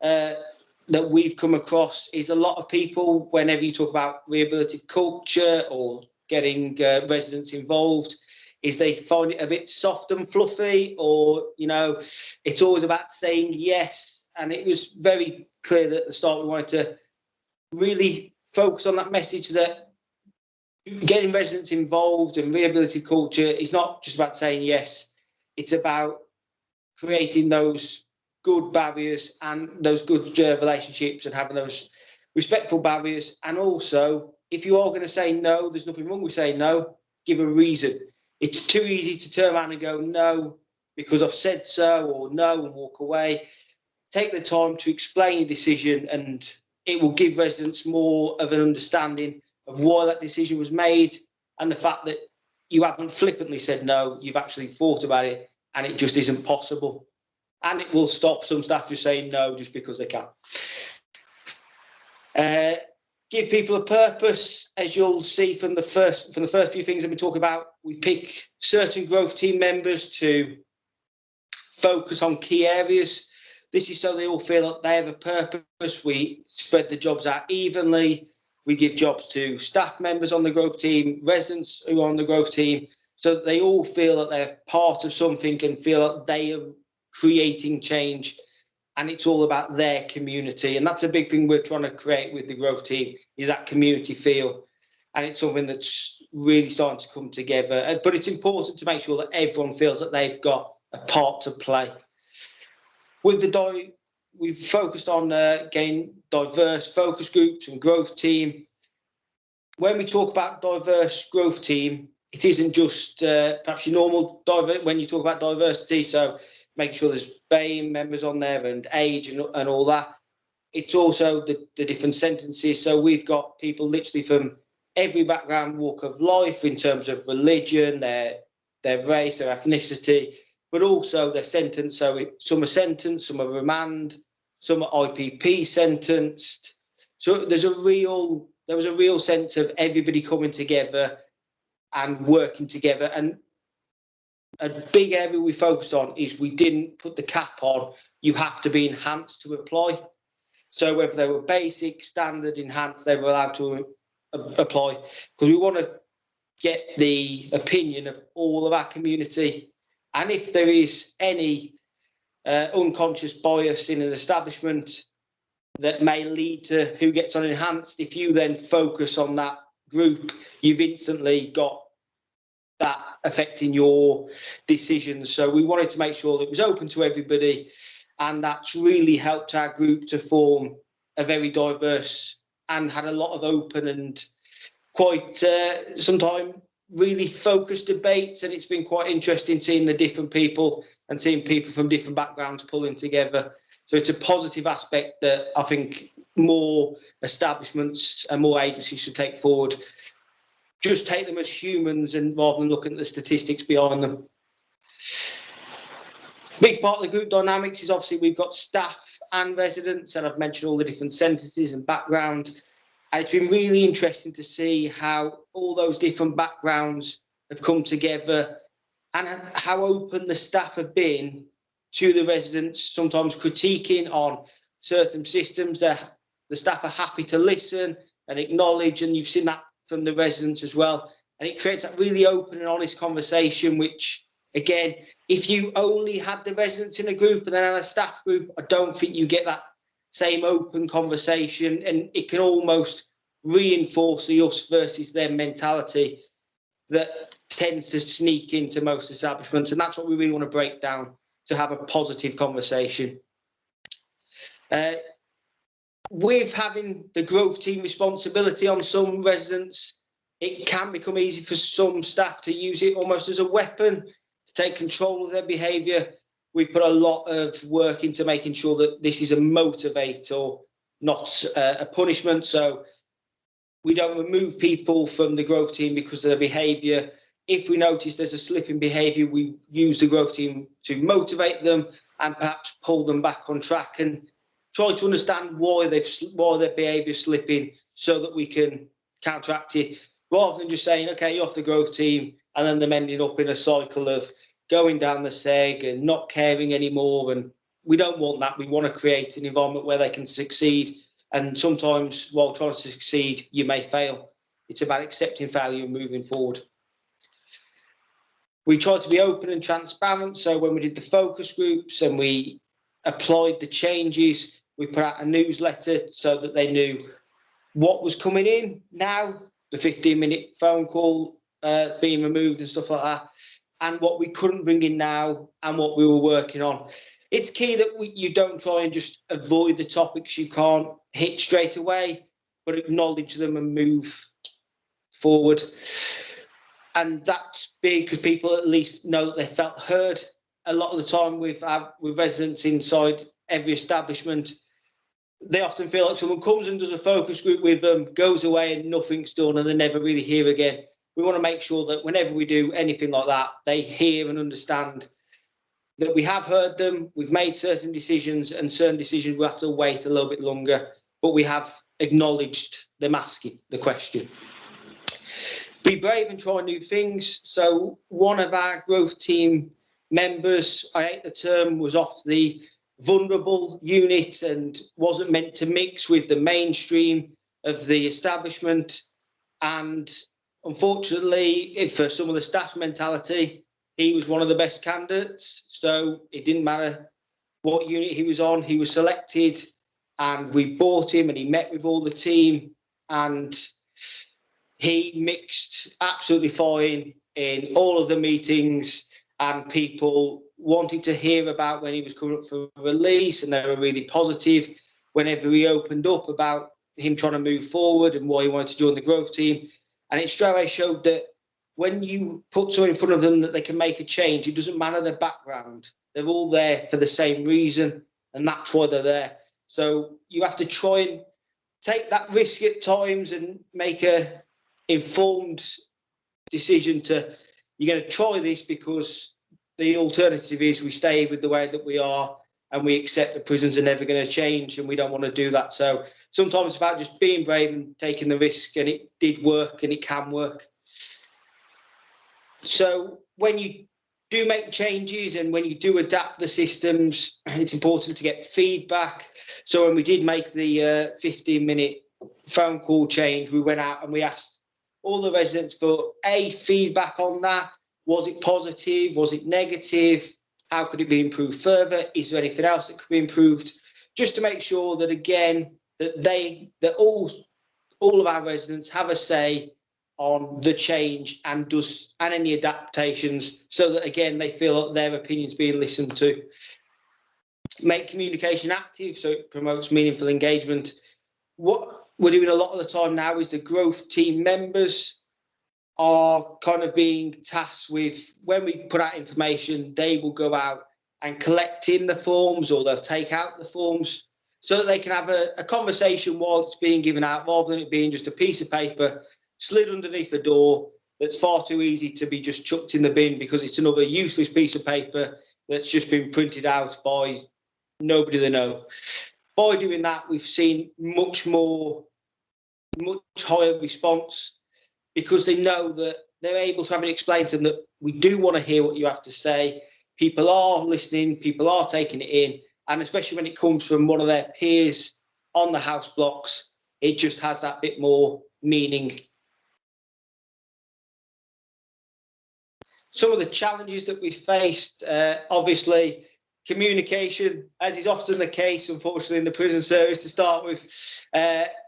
that we've come across is a lot of people, whenever you talk about rehabilitative culture or getting residents involved, is they find it a bit soft and fluffy, or it's always about saying yes. And it was very clear that at the start we wanted to really focus on that message that getting residents involved in rehabilitative culture is not just about saying yes, it's about creating those good barriers and those good relationships and having those respectful barriers. And also, if you are going to say no, there's nothing wrong with saying no, give a reason. It's too easy to turn around and go no because I've said so, or no and walk away. Take the time to explain your decision, and it will give residents more of an understanding of why that decision was made, and the fact that you haven't flippantly said no, you've actually thought about it, and it just isn't possible. And it will stop some staff just saying no just because they can. Give people a purpose. As you'll see from the first few things I've been talking about, we pick certain growth team members to focus on key areas. This is so they all feel that they have a purpose. We spread the jobs out evenly. We give jobs to staff members on the growth team, residents who are on the growth team, so that they all feel that they're part of something and feel that they are creating change, and it's all about their community. And that's a big thing we're trying to create with the growth team, is that community feel. And it's something that's really starting to come together. But it's important to make sure that everyone feels that they've got a part to play. With we've focused on getting diverse focus groups and growth team. When we talk about diverse growth team, it isn't just perhaps your normal when you talk about diversity. So making sure there's BAME members on there and age and all that. It's also the different sentences. So we've got people literally from every background, walk of life, in terms of religion, their race, their ethnicity, but also their sentence. So some are sentenced, some are remand, some are IPP sentenced. So there was a real sense of everybody coming together and working together. And a big area we focused on is we didn't put the cap on, you have to be enhanced to apply. So whether they were basic, standard, enhanced, they were allowed to apply, because we want to get the opinion of all of our community. And if there is any unconscious bias in an establishment that may lead to who gets on enhanced, if you then focus on that group, you've instantly got that affecting your decisions. So we wanted to make sure that it was open to everybody, and that's really helped our group to form a very diverse and had a lot of open and quite sometimes really focused debates. And it's been quite interesting seeing the different people and seeing people from different backgrounds pulling together. So it's a positive aspect that I think more establishments and more agencies should take forward. Just take them as humans, and rather than looking at the statistics behind them. Big part of the group dynamics is obviously we've got staff and residents, and I've mentioned all the different sentences and background. And it's been really interesting to see how all those different backgrounds have come together, and how open the staff have been to the residents, sometimes critiquing on certain systems. The staff are happy to listen and acknowledge, and you've seen that from the residents as well. and it creates that really open and honest conversation, which, again, if you only had the residents in a group and then had a staff group, I don't think you get that same open conversation, and it can almost reinforce the us versus them mentality that tends to sneak into most establishments, and that's what we really want to break down to have a positive conversation. With having the growth team responsibility on some residents, it can become easy for some staff to use it almost as a weapon to take control of their behaviour. We put a lot of work into making sure that this is a motivator, not a punishment. So we don't remove people from the growth team because of their behaviour. If we notice there's a slip in behaviour, we use the growth team to motivate them and perhaps pull them back on track and try to understand why their behaviour is slipping, so that we can counteract it, rather than just saying, okay, you're off the growth team, and then them ending up in a cycle of going down the seg and not caring anymore. And we don't want that. We want to create an environment where they can succeed. And sometimes while trying to succeed, you may fail. It's about accepting failure and moving forward. We try to be open and transparent. So when we did the focus groups and we applied the changes, we put out a newsletter so that they knew what was coming in now, the 15-minute phone call being removed and stuff like that, and what we couldn't bring in now and what we were working on. It's key that you don't try and just avoid the topics you can't hit straight away, but acknowledge them and move forward. And that's big because people at least know that they felt heard. A lot of the time with residents inside every establishment, they often feel like someone comes and does a focus group with them, goes away and nothing's done, and they never really hear again. We want to make sure that whenever we do anything like that, they hear and understand that we have heard them, we've made certain decisions, and certain decisions we have to wait a little bit longer, but we have acknowledged them asking the question. Be brave and try new things. So one of our growth team members, I hate the term, was off the vulnerable unit and wasn't meant to mix with the mainstream of the establishment. And unfortunately, for some of the staff mentality, he was one of the best candidates. So it didn't matter what unit he was on, he was selected, and we bought him and he met with all the team, and he mixed absolutely fine in all of the meetings, and people wanted to hear about when he was coming up for release, and they were really positive whenever he opened up about him trying to move forward and why he wanted to join the growth team. And it straight away showed that when you put someone in front of them that they can make a change, it doesn't matter their background. They're all there for the same reason, and that's why they're there. So you have to try and take that risk at times and make a informed decision to, you're going to try this because the alternative is we stay with the way that we are and we accept the prisons are never going to change, and we don't want to do that. So sometimes it's about just being brave and taking the risk, and it did work and it can work. So when you do make changes and when you do adapt the systems, it's important to get feedback. So when we did make the 15-minute phone call change, we went out and we asked all the residents for feedback on that. Was it positive? Was it negative? How could it be improved further? Is there anything else that could be improved? Just to make sure that, again, that all of our residents have a say on the change and any adaptations, so that, again, they feel that their opinions being listened to. Make communication active so it promotes meaningful engagement. What we're doing a lot of the time now is the growth team members are kind of being tasked with, when we put out information, they will go out and collect in the forms, or they'll take out the forms, so that they can have a conversation while it's being given out, rather than it being just a piece of paper slid underneath the door that's far too easy to be just chucked in the bin because it's another useless piece of paper that's just been printed out by nobody they know. By doing that, we've seen much higher response, because they know that they're able to have it explained to them that we do want to hear what you have to say. People are listening, people are taking it in, and especially when it comes from one of their peers on the house blocks, it just has that bit more meaning. some of the challenges that we faced, obviously, communication, as is often the case, unfortunately, in the prison service to start with,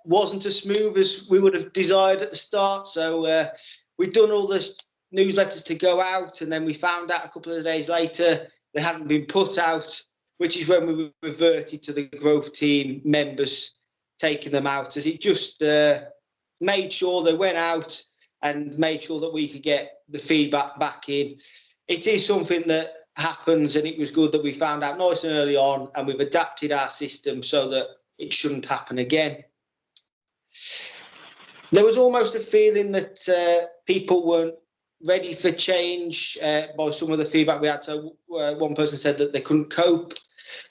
wasn't as smooth as we would have desired at the start. So we'd done all the newsletters to go out, and then we found out a couple of days later they hadn't been put out, which is when we reverted to the growth team members taking them out, as it just made sure they went out and made sure that we could get the feedback back in. It is something that happens, and it was good that we found out nice and early on, and we've adapted our system so that it shouldn't happen again. There was almost a feeling that people weren't ready for change by some of the feedback we had. So one person said that they couldn't cope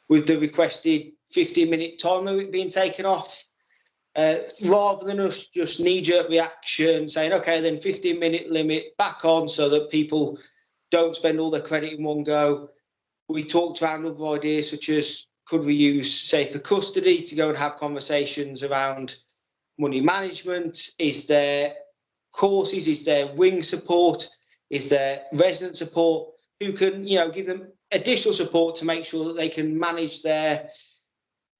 with the requested 15-minute time limit being taken off. Rather than us just knee-jerk reaction saying, okay, then 15-minute limit back on so that people don't spend all their credit in one go, we talked around other ideas such as, could we use safer custody to go and have conversations around money management? Is there courses? Is there wing support? Is there resident support who can, give them additional support to make sure that they can manage their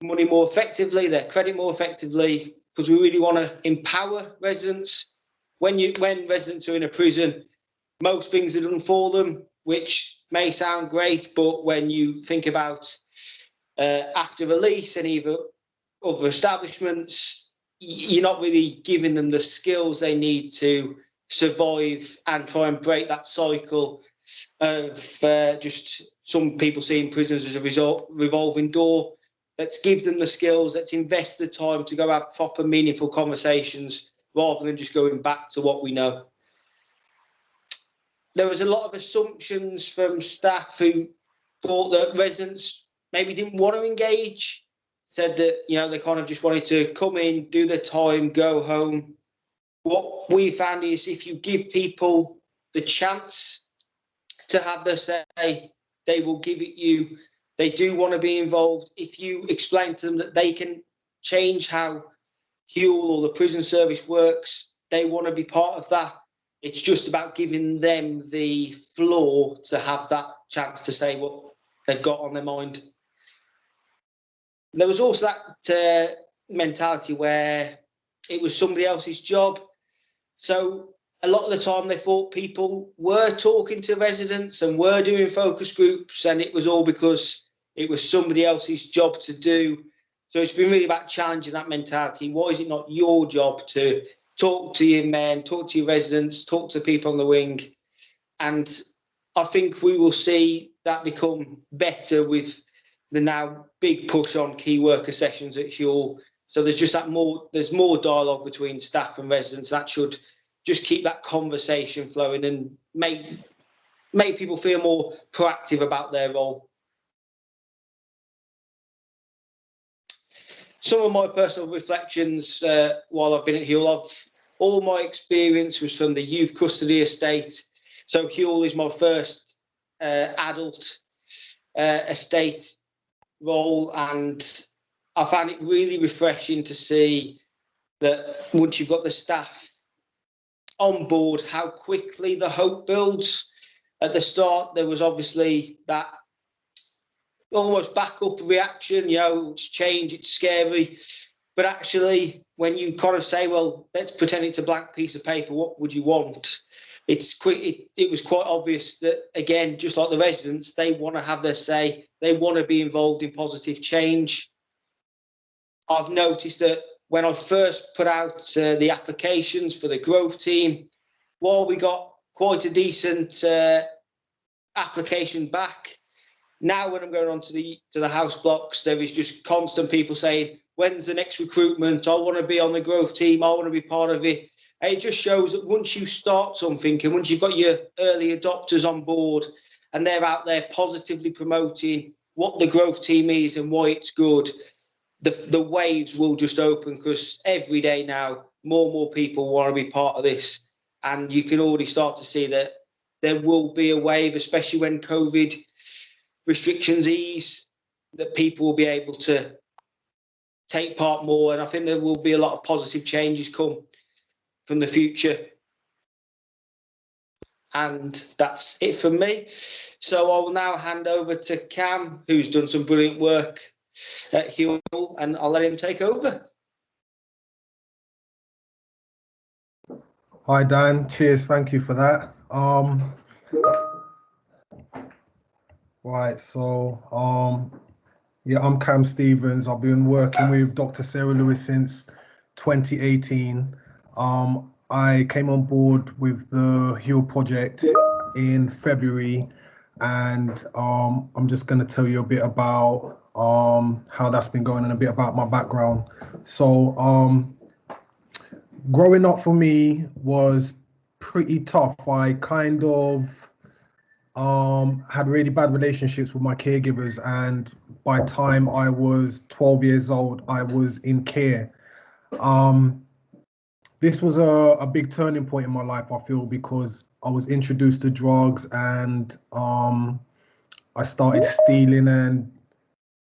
money more effectively, their credit more effectively, because we really want to empower residents. When residents are in a prison, most things are done for them, which may sound great, but when you think about after release and even other establishments, you're not really giving them the skills they need to survive and try and break that cycle of just some people seeing prisons as a revolving door. Let's give them the skills, let's invest the time to go have proper, meaningful conversations rather than just going back to what we know. There was a lot of assumptions from staff who thought that residents maybe didn't want to engage, said that, they kind of just wanted to come in, do their time, go home. What we found is if you give people the chance to have their say, they will give it you. They do want to be involved. If you explain to them that they can change how Hewell or the prison service works, they want to be part of that. It's just about giving them the floor to have that chance to say what they've got on their mind. There was also that mentality where it was somebody else's job. So a lot of the time they thought people were talking to residents and were doing focus groups, and it was all because it was somebody else's job to do. So it's been really about challenging that mentality. Why is it not your job to talk to your men, talk to your residents, talk to people on the wing? And I think we will see that become better with the now big push on key worker sessions at Hewell. So there's just there's more dialogue between staff and residents. That should just keep that conversation flowing and make people feel more proactive about their role. Some of my personal reflections while I've been at Hewell, all my experience was from the youth custody estate. So Hewell is my first adult estate role, and I found it really refreshing to see that once you've got the staff on board, how quickly the hope builds. At the start, there was obviously that almost backup reaction, it's change, it's scary. But actually, when you kind of say, well, let's pretend it's a blank piece of paper, what would you want? It was quite obvious that, again, just like the residents, they want to have their say. They want to be involved in positive change. I've noticed that when I first put out the applications for the growth team, while we got quite a decent application back, now when I'm going on to the house blocks, there is just constant people saying, when's the next recruitment? I want to be on the growth team. I want to be part of it. And it just shows that once you start something and once you've got your early adopters on board and they're out there positively promoting what the growth team is and why it's good, the waves will just open, because every day now more and more people want to be part of this. And you can already start to see that there will be a wave, especially when COVID restrictions ease, that people will be able to take part more. And I think there will be a lot of positive changes come from the future. And that's it from me. So I will now hand over to Cam, who's done some brilliant work at Hewell, and I'll let him take over. Hi Dan, cheers, thank you for that. Right, so yeah, I'm Cam Stevens. I've been working with Dr. Sarah Lewis since 2018. I came on board with the Hewell project in February, and I'm just going to tell you a bit about how that's been going and a bit about my background. So growing up for me was pretty tough. I kind of had really bad relationships with my caregivers, and by the time I was 12 years old, I was in care. This was a big turning point in my life, I feel, because I was introduced to drugs, and I started stealing and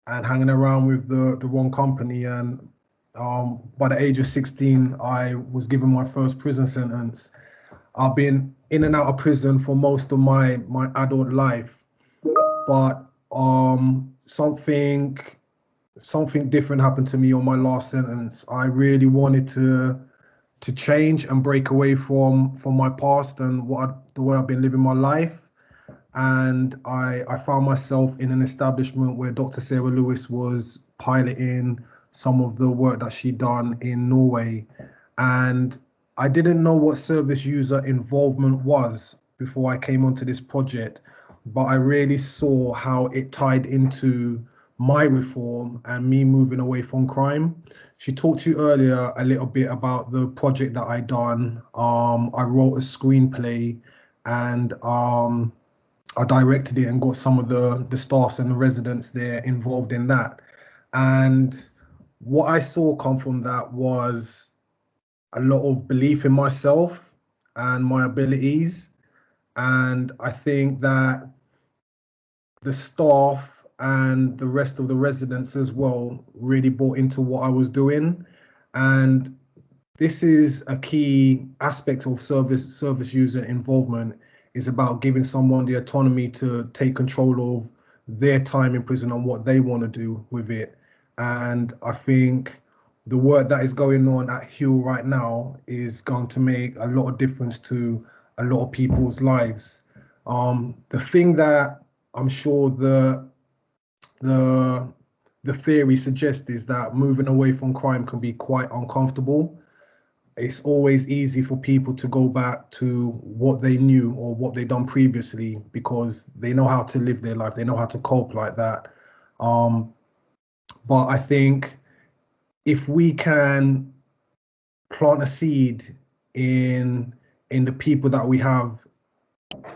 hanging around with the wrong company. And by the age of 16, I was given my first prison sentence. I've been in and out of prison for most of my adult life, but something different happened to me on my last sentence. I really wanted to change and break away from my past and the way I've been living my life. And I found myself in an establishment where Dr. Sarah Lewis was piloting some of the work that she'd done in Norway. And I didn't know what service user involvement was before I came onto this project, but I really saw how it tied into my reform and me moving away from crime. She talked to you earlier a little bit about the project that I done. I wrote a screenplay, and I directed it and got some of the staffs and the residents there involved in that. And what I saw come from that was a lot of belief in myself and my abilities. And I think that the staff and the rest of the residents as well really bought into what I was doing. And this is a key aspect of service user involvement, is about giving someone the autonomy to take control of their time in prison and what they want to do with it. And I think the work that is going on at Hewell right now is going to make a lot of difference to a lot of people's lives. The thing that I'm sure the theory suggests is that moving away from crime can be quite uncomfortable. It's always easy for people to go back to what they knew or what they done previously because they know how to live their life. They know how to cope like that. But I think if we can plant a seed in the people that we have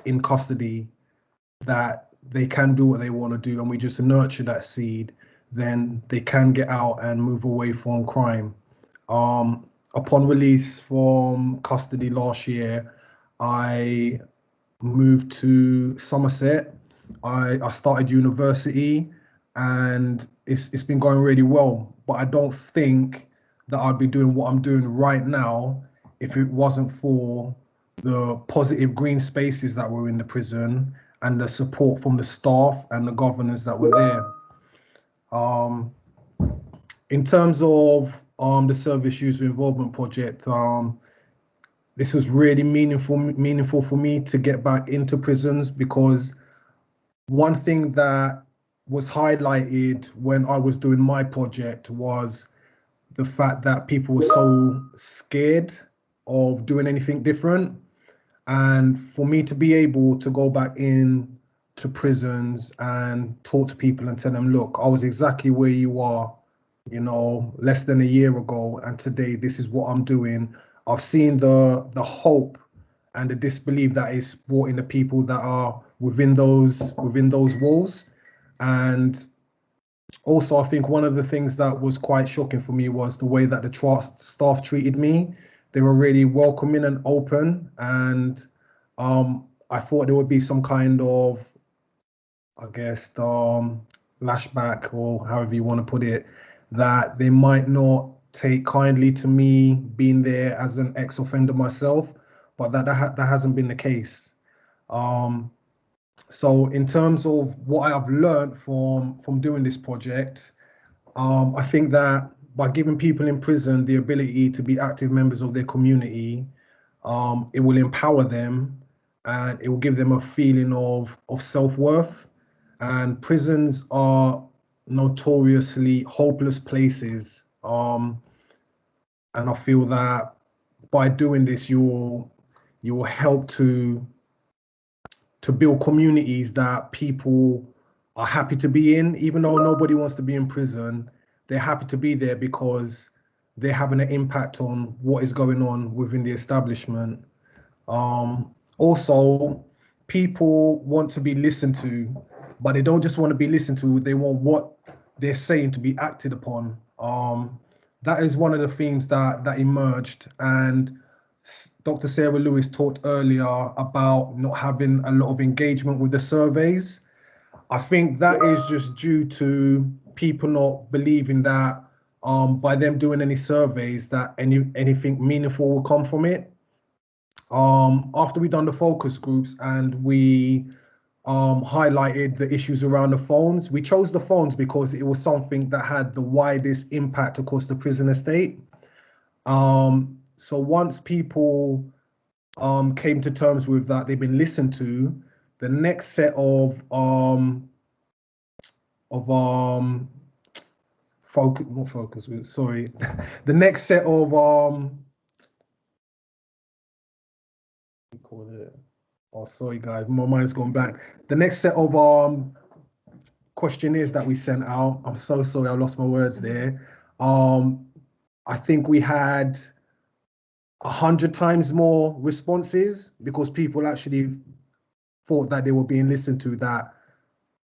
in custody, that they can do what they want to do, and we just nurture that seed, then they can get out and move away from crime. Upon release from custody last year, I moved to Somerset. I started university, and it's been going really well. But I don't think that I'd be doing what I'm doing right now if it wasn't for the positive green spaces that were in the prison and the support from the staff and the governors that were there. In terms of the service user involvement project, this was really meaningful for me to get back into prisons, because one thing that was highlighted when I was doing my project was the fact that people were so scared of doing anything different. And for me to be able to go back in to prisons and talk to people and tell them, look, I was exactly where you are, less than a year ago, and today this is what I'm doing. I've seen the hope and the disbelief that is brought in the people that are within those walls. And also, I think one of the things that was quite shocking for me was the way that the staff treated me. They were really welcoming and open, and I thought there would be some kind of, I guess, lashback, or however you want to put it, that they might not take kindly to me being there as an ex-offender myself, but that hasn't been the case. So in terms of what I've learned from doing this project, I think that by giving people in prison the ability to be active members of their community, it will empower them and it will give them a feeling of self-worth. And prisons are notoriously hopeless places. And I feel that by doing this, you will help to build communities that people are happy to be in, even though nobody wants to be in prison. They're happy to be there because they're having an impact on what is going on within the establishment. Also, people want to be listened to, but they don't just want to be listened to, they want what they're saying to be acted upon. That is one of the themes that emerged, and Dr. Sarah Lewis talked earlier about not having a lot of engagement with the surveys. I think that is just due to people not believing that by them doing any surveys that anything meaningful will come from it. After we done the focus groups and we highlighted the issues around the phones, we chose the phones because it was something that had the widest impact across the prison estate. So once people came to terms with that, they've been listened to, the next set of focus, not focus, sorry, the next set of call it, oh sorry guys, my mind's gone back. The next set of questionnaires that we sent out, I'm so sorry, I lost my words there. I think we had 100 times more responses because people actually thought that they were being listened to, that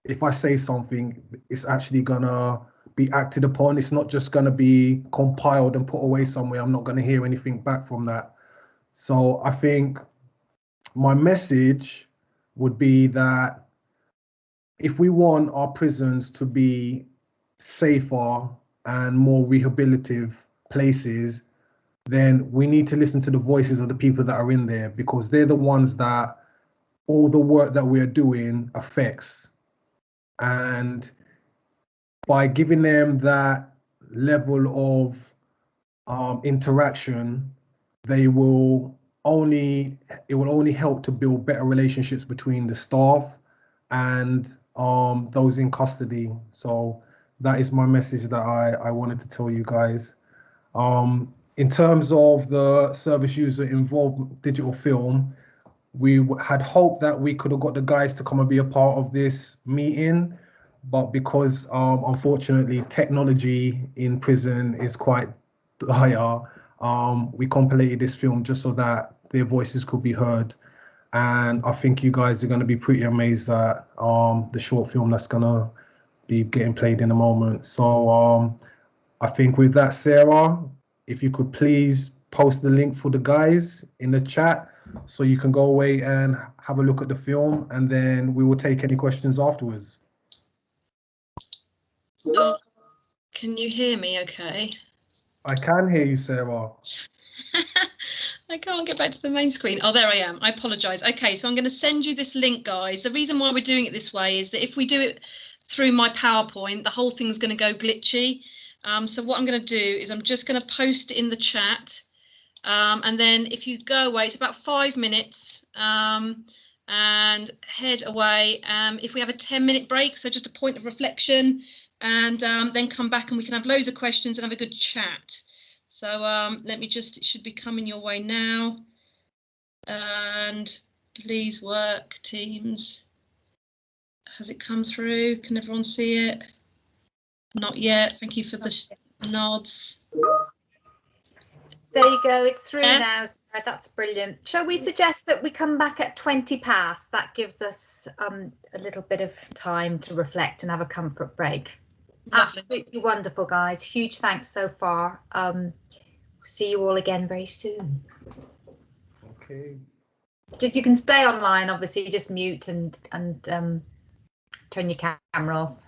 if I say something, it's actually gonna be acted upon. It's not just gonna be compiled and put away somewhere. I'm not gonna hear anything back from that. So I think my message would be that if we want our prisons to be safer and more rehabilitative places, then we need to listen to the voices of the people that are in there, because they're the ones that all the work that we're doing affects. And by giving them that level of interaction, it will only help to build better relationships between the staff and those in custody. So that is my message that I wanted to tell you guys. In terms of the service user involved digital film, we had hoped that we could have got the guys to come and be a part of this meeting, but because unfortunately technology in prison is quite dire, we compilated this film just so that their voices could be heard. And I think you guys are going to be pretty amazed at the short film that's going to be getting played in a moment. So I think with that, Sarah, if you could please post the link for the guys in the chat so you can go away and have a look at the film, and then we will take any questions afterwards. Oh, can you hear me okay? I can hear you, Sarah. I can't get back to the main screen. Oh, there I am. I apologise. Okay, so I'm going to send you this link, guys. The reason why we're doing it this way is that if we do it through my PowerPoint, the whole thing's going to go glitchy. So what I'm going to do is I'm just going to post it in the chat. And then if you go away, it's about 5 minutes, and head away. If we have a 10-minute break, so just a point of reflection, and then come back and we can have loads of questions and have a good chat. So let me just, it should be coming your way now. And please work, Teams. Has it come through? Can everyone see it? Not yet. Thank you for the nods. There you go, it's through Yeah. now, Sarah. That's brilliant. Shall we suggest that we come back at 20 past? That gives us a little bit of time to reflect and have a comfort break. Lovely. Absolutely wonderful, guys. Huge thanks so far. See you all again very soon. Okay. Just, you can stay online, obviously, just mute and turn your camera off.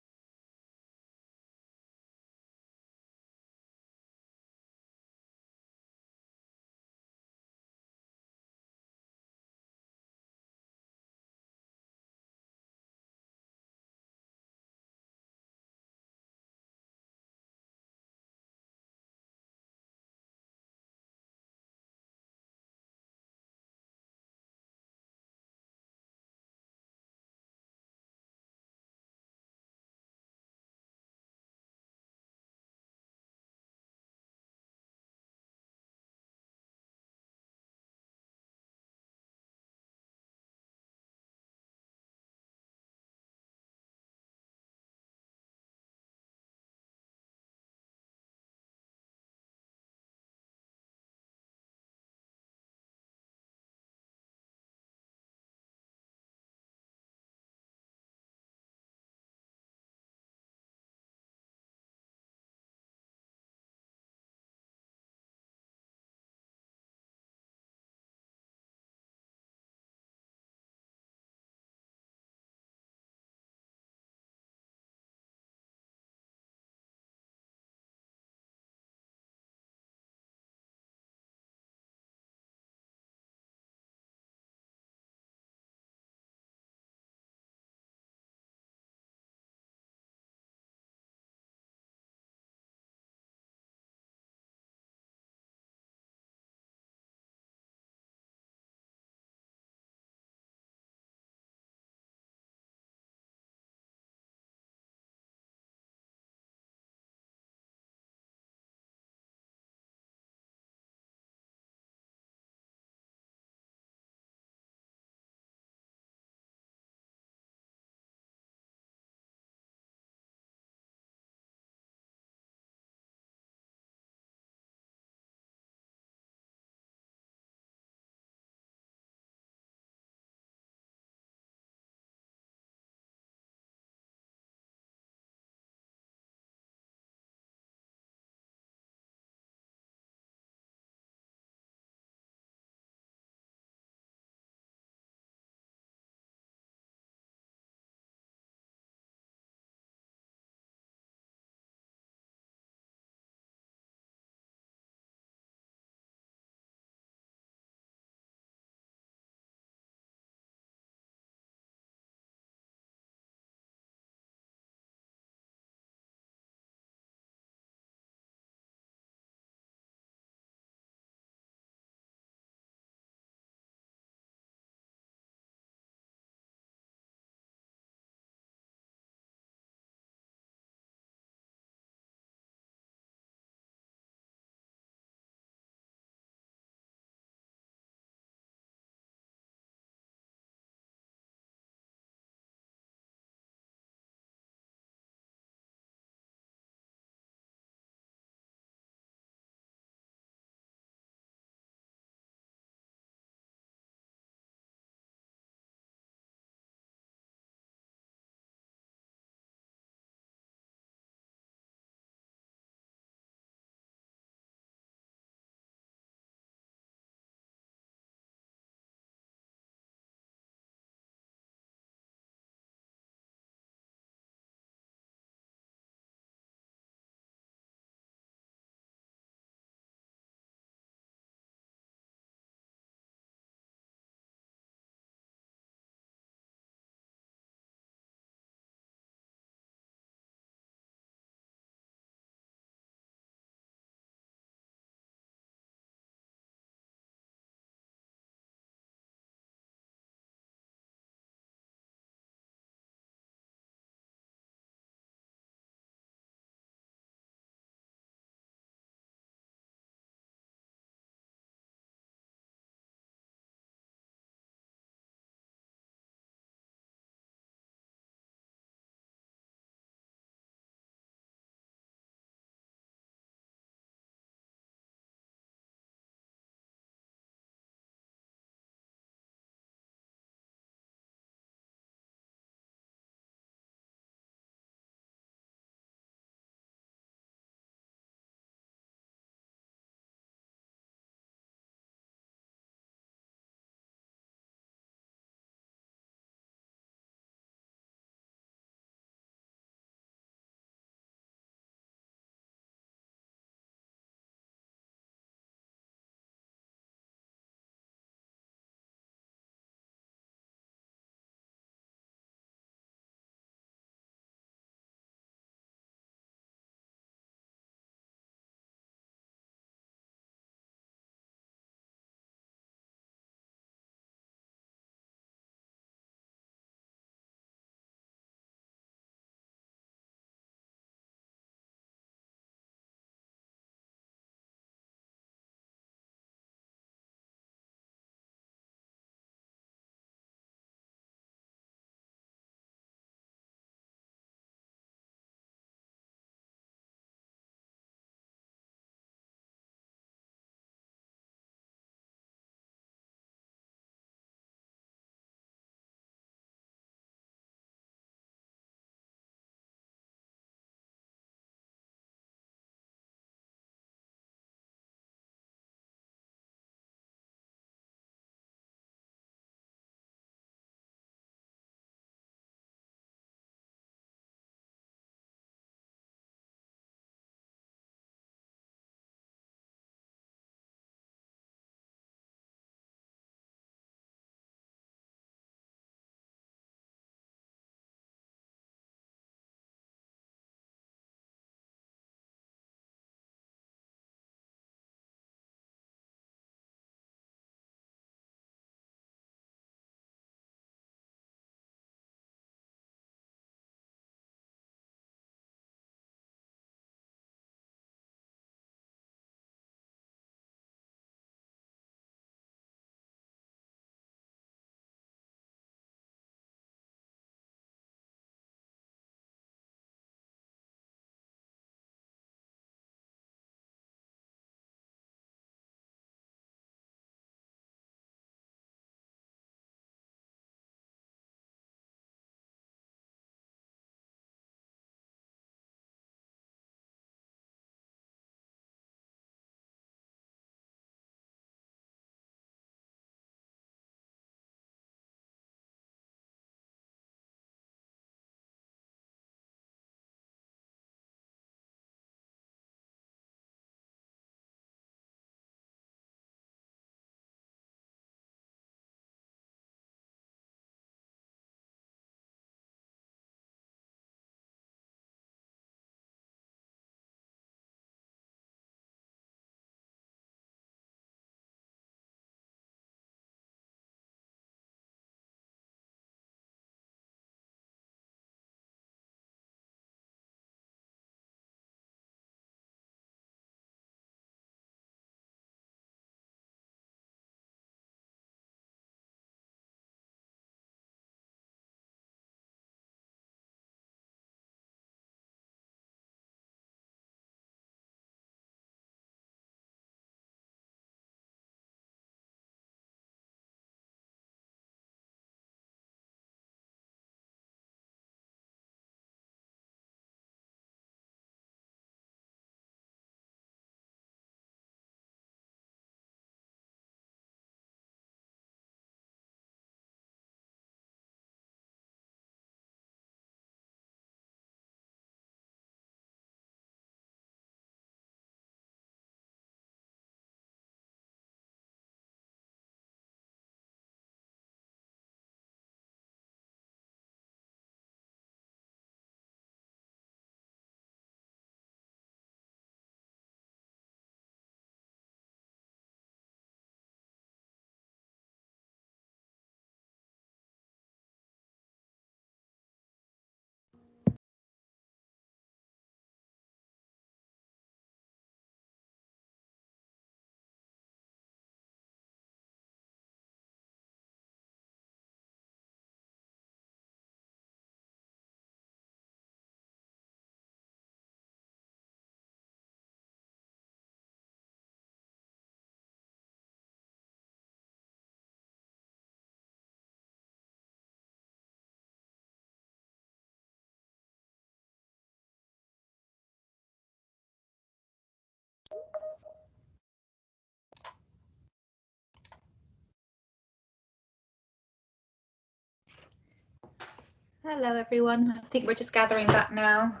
Hello, everyone. I think we're just gathering back now.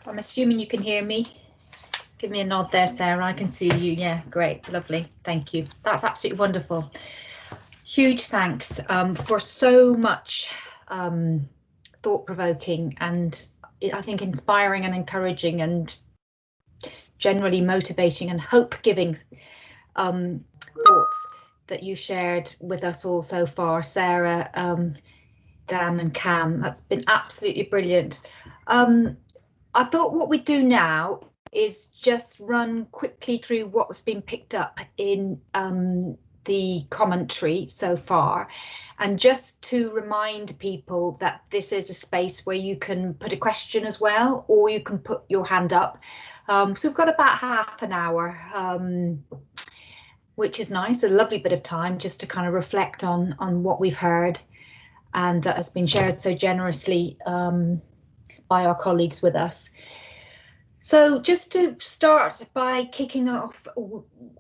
I'm assuming you can hear me. Give me a nod there, Sarah. I can see you. Yeah, great. Lovely. Thank you. That's absolutely wonderful. Huge thanks for so much thought-provoking and I think inspiring and encouraging and generally motivating and hope-giving thoughts that you shared with us all so far, Sarah, Dan and Cam. That's been absolutely brilliant. I thought what we'd do now is just run quickly through what's been picked up in the commentary so far, and just to remind people that this is a space where you can put a question as well, or you can put your hand up. So we've got about half an hour, which is nice, a lovely bit of time just to kind of reflect on what we've heard and that has been shared so generously by our colleagues with us. So just to start by kicking off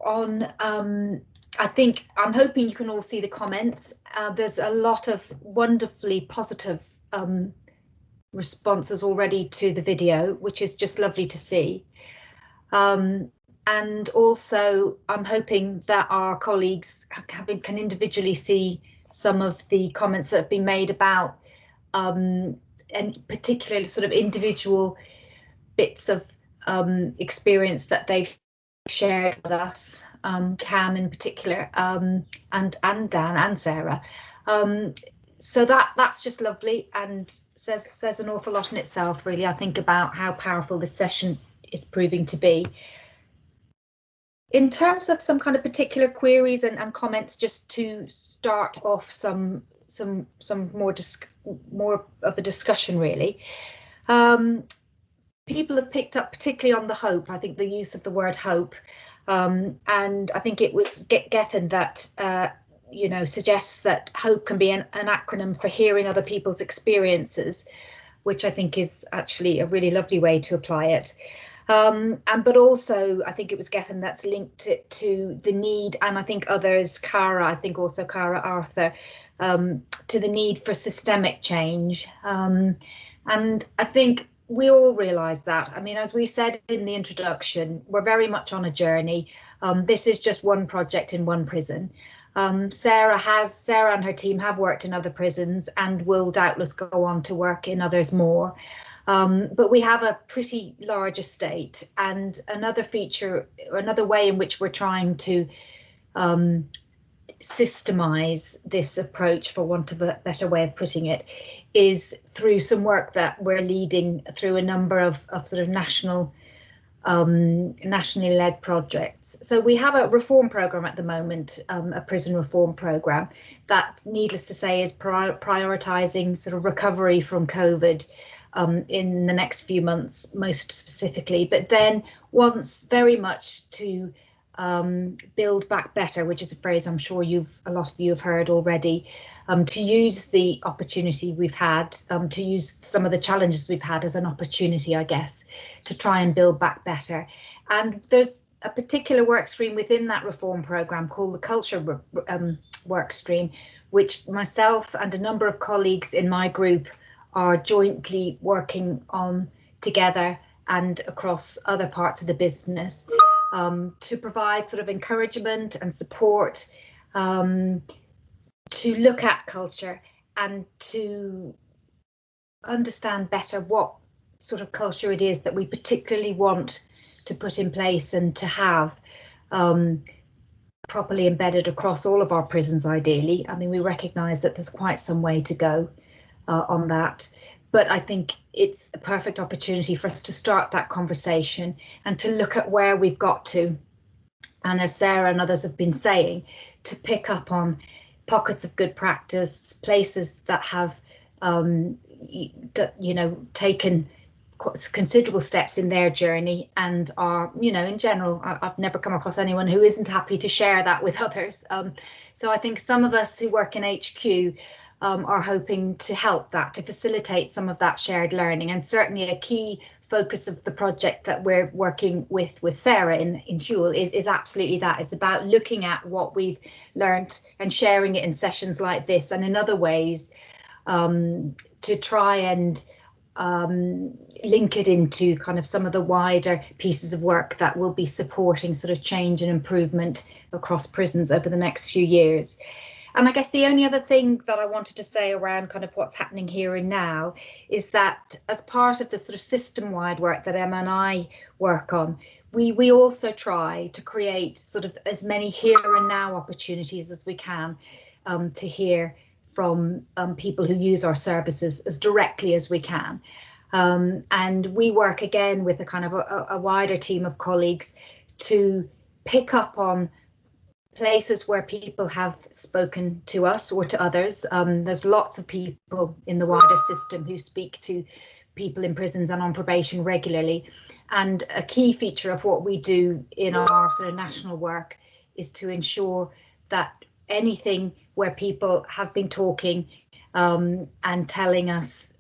on, I'm hoping you can all see the comments. There's a lot of wonderfully positive responses already to the video, which is just lovely to see. And also, I'm hoping that our colleagues can individually see some of the comments that have been made about, and particularly sort of individual bits of experience that they've shared with us, Cam in particular, and Dan and Sarah. So that's just lovely and says an awful lot in itself, really, I think, about how powerful this session is proving to be. In terms of some kind of particular queries and comments, just to start off some more of a discussion, really. People have picked up particularly on the hope, I think the use of the word hope, and I think it was Gethin that suggests that hope can be an acronym for hearing other people's experiences, which I think is actually a really lovely way to apply it. But also I think it was Gethin that's linked it to the need, and I think others, Cara Arthur, to the need for systemic change. And I think we all realise that. I mean, as we said in the introduction, we're very much on a journey. This is just one project in one prison. Sarah and her team have worked in other prisons and will doubtless go on to work in others more. But we have a pretty large estate, and another feature, or another way in which we're trying to systemize this approach, for want of a better way of putting it, is through some work that we're leading through a number of sort of nationally led projects. So we have a reform programme at the moment, a prison reform programme that, needless to say, is prioritising sort of recovery from COVID in the next few months, most specifically, but then wants very much to build back better, which is a phrase I'm sure a lot of you have heard already, to use the opportunity we've had, to use some of the challenges we've had as an opportunity, I guess, to try and build back better. And there's a particular work stream within that reform programme called the culture work stream, which myself and a number of colleagues in my group are jointly working on together and across other parts of the business, to provide sort of encouragement and support, to look at culture and to understand better what sort of culture it is that we particularly want to put in place and to have properly embedded across all of our prisons, ideally. I mean, we recognise that there's quite some way to go on that, but I think it's a perfect opportunity for us to start that conversation and to look at where we've got to, and as Sarah and others have been saying, to pick up on pockets of good practice, places that have taken considerable steps in their journey and are, in general, I've never come across anyone who isn't happy to share that with others. So I think some of us who work in HQ are hoping to help that, to facilitate some of that shared learning, and certainly a key focus of the project that we're working with Sarah in Hewell is absolutely that. It's about looking at what we've learned and sharing it in sessions like this and in other ways, to try and link it into kind of some of the wider pieces of work that will be supporting sort of change and improvement across prisons over the next few years. And I guess the only other thing that I wanted to say around kind of what's happening here and now is that as part of the sort of system-wide work that Emma and I work on, we also try to create sort of as many here and now opportunities as we can to hear from people who use our services as directly as we can. And we work again with a kind of a wider team of colleagues to pick up on places where people have spoken to us or to others. There's lots of people in the wider system who speak to people in prisons and on probation regularly. And a key feature of what we do in our sort of national work is to ensure that anything where people have been talking and telling us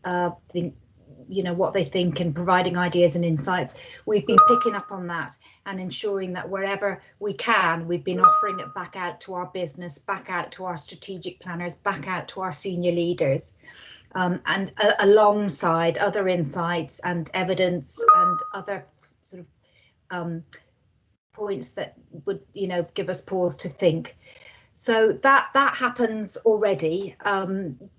what they think and providing ideas and insights, we've been picking up on that and ensuring that wherever we can, we've been offering it back out to our business, back out to our strategic planners, back out to our senior leaders, and alongside other insights and evidence and other sort of points that would give us pause to think. So that happens already,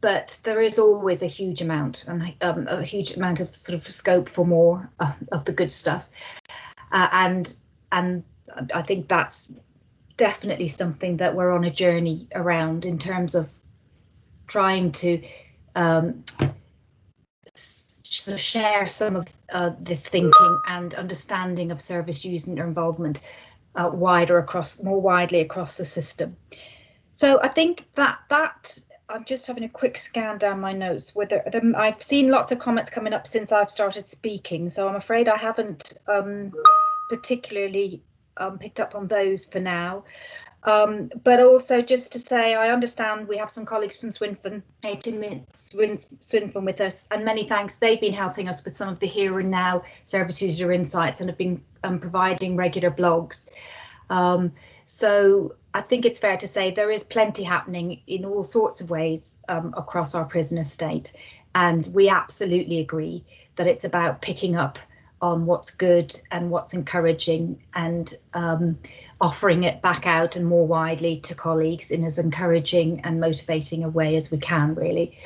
but there is always a huge amount of sort of scope for more of the good stuff, and I think that's definitely something that we're on a journey around in terms of trying to sort of share some of this thinking and understanding of service user involvement more widely across the system. So I think that I'm just having a quick scan down my notes. I've seen lots of comments coming up since I've started speaking, so I'm afraid I haven't particularly picked up on those for now. But also just to say, I understand we have some colleagues from Swinfen, Swinfen with us, and many thanks. They've been helping us with some of the here and now service user insights and have been providing regular blogs. So I think it's fair to say there is plenty happening in all sorts of ways across our prison estate. And we absolutely agree that it's about picking up on what's good and what's encouraging and offering it back out and more widely to colleagues in as encouraging and motivating a way as we can, really.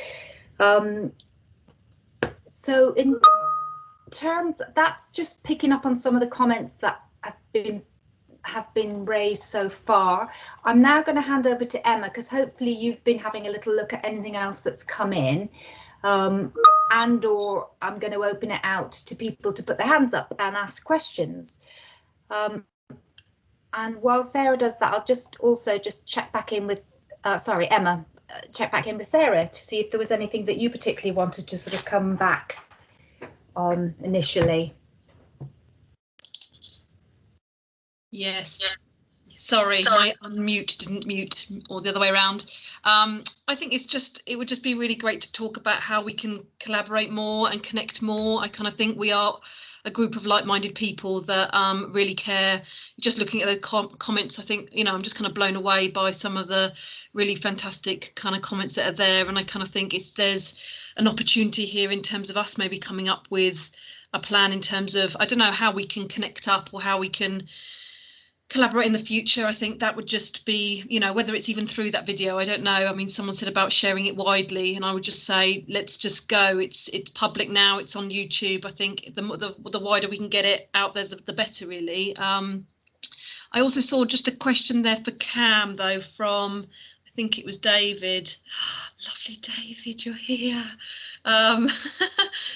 So in terms, that's just picking up on some of the comments that have been raised so far. I'm now going to hand over to Emma, because hopefully you've been having a little look at anything else that's come in. And or I'm going to open it out to people to put their hands up and ask questions. And while Sarah does that, I'll just check back in with, Emma, check back in with Sarah to see if there was anything that you particularly wanted to sort of come back on initially. Yes. Sorry, my unmute didn't mute, or the other way around. I think it would just be really great to talk about how we can collaborate more and connect more. I kind of think we are a group of like-minded people that really care. Just looking at the comments, I think, I'm just kind of blown away by some of the really fantastic kind of comments that are there. And I kind of think there's an opportunity here in terms of us maybe coming up with a plan in terms of, I don't know, how we can connect up or how we can collaborate in the future. I think that would just be, whether it's even through that video, I don't know. I mean, someone said about sharing it widely, and I would just say, let's just go. It's public now. It's on YouTube. I think the wider we can get it out there, the better, really. I also saw just a question there for Cam, though, from, I think it was David. Lovely, David, you're here.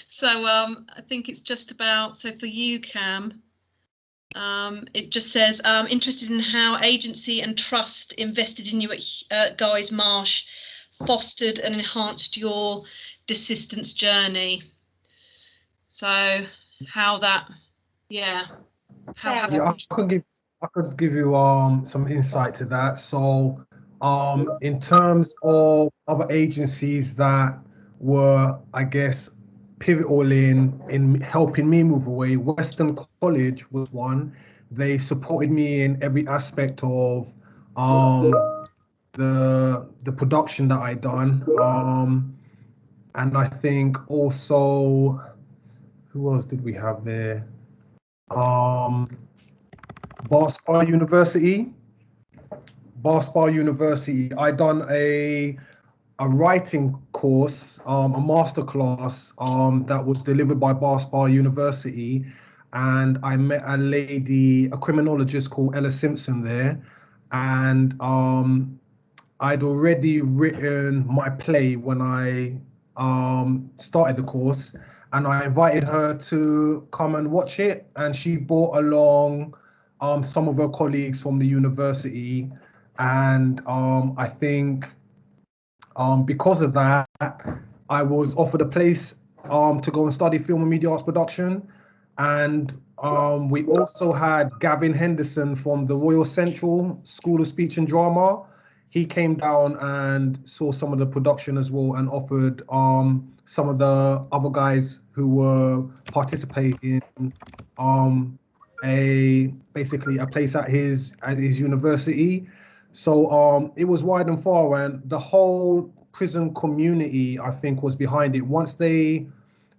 So I think it's just about, so for you, Cam, it just says, interested in how agency and trust invested in you at Guy's Marsh fostered and enhanced your desistance journey. So how that, I could give you some insight to that. So in terms of other agencies that were, I guess, pivotal in helping me move away, Western College was one. They supported me in every aspect of the production that I done. And I think also, who else did we have there? Bar Spa University. I done a writing course, a masterclass that was delivered by Bar Spa University, and I met a lady, a criminologist called Ella Simpson there, and I'd already written my play when I started the course, and I invited her to come and watch it, and she brought along some of her colleagues from the university, and I think because of that, I was offered a place to go and study film and media arts production. And we also had Gavin Henderson from the Royal Central School of Speech and Drama. He came down and saw some of the production as well, and offered some of the other guys who were participating basically a place at his university. So it was wide and far, and the whole prison community, I think, was behind it. Once they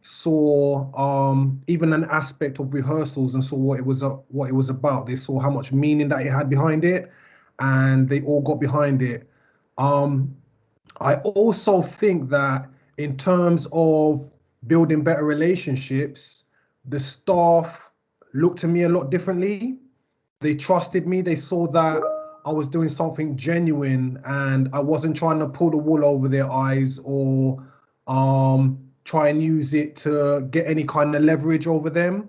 saw even an aspect of rehearsals and saw what it was about, they saw how much meaning that it had behind it, and they all got behind it. I also think that in terms of building better relationships, the staff looked to me a lot differently. They trusted me. They saw that I was doing something genuine and I wasn't trying to pull the wool over their eyes or try and use it to get any kind of leverage over them.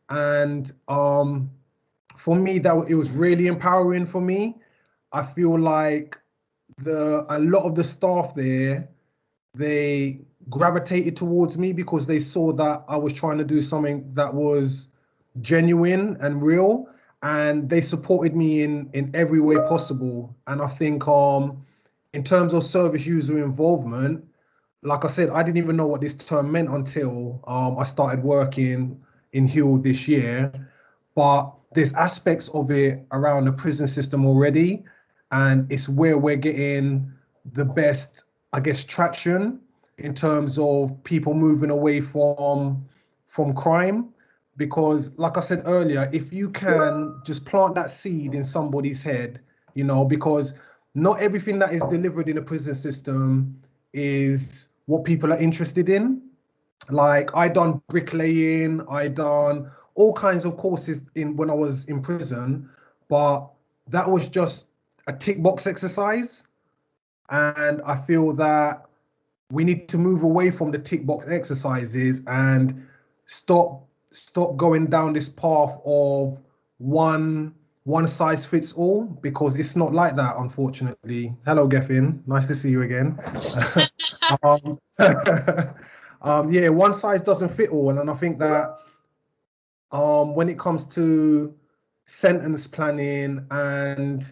And for me, it was really empowering for me. I feel like a lot of the staff there, they gravitated towards me because they saw that I was trying to do something that was genuine and real, and they supported me in every way possible. And I think in terms of service user involvement, like I said, I didn't even know what this term meant until I started working in Hewell this year. But there's aspects of it around the prison system already, and it's where we're getting the best, I guess, traction in terms of people moving away from crime. Because like I said earlier, if you can just plant that seed in somebody's head, because not everything that is delivered in the prison system is what people are interested in. Like I done bricklaying, I done all kinds of courses when I was in prison, but that was just a tick box exercise. And I feel that we need to move away from the tick box exercises and stop going down this path of one size fits all, because it's not like that, unfortunately. Hello, Geffin. Nice to see you again. Yeah, one size doesn't fit all, and I think that when it comes to sentence planning and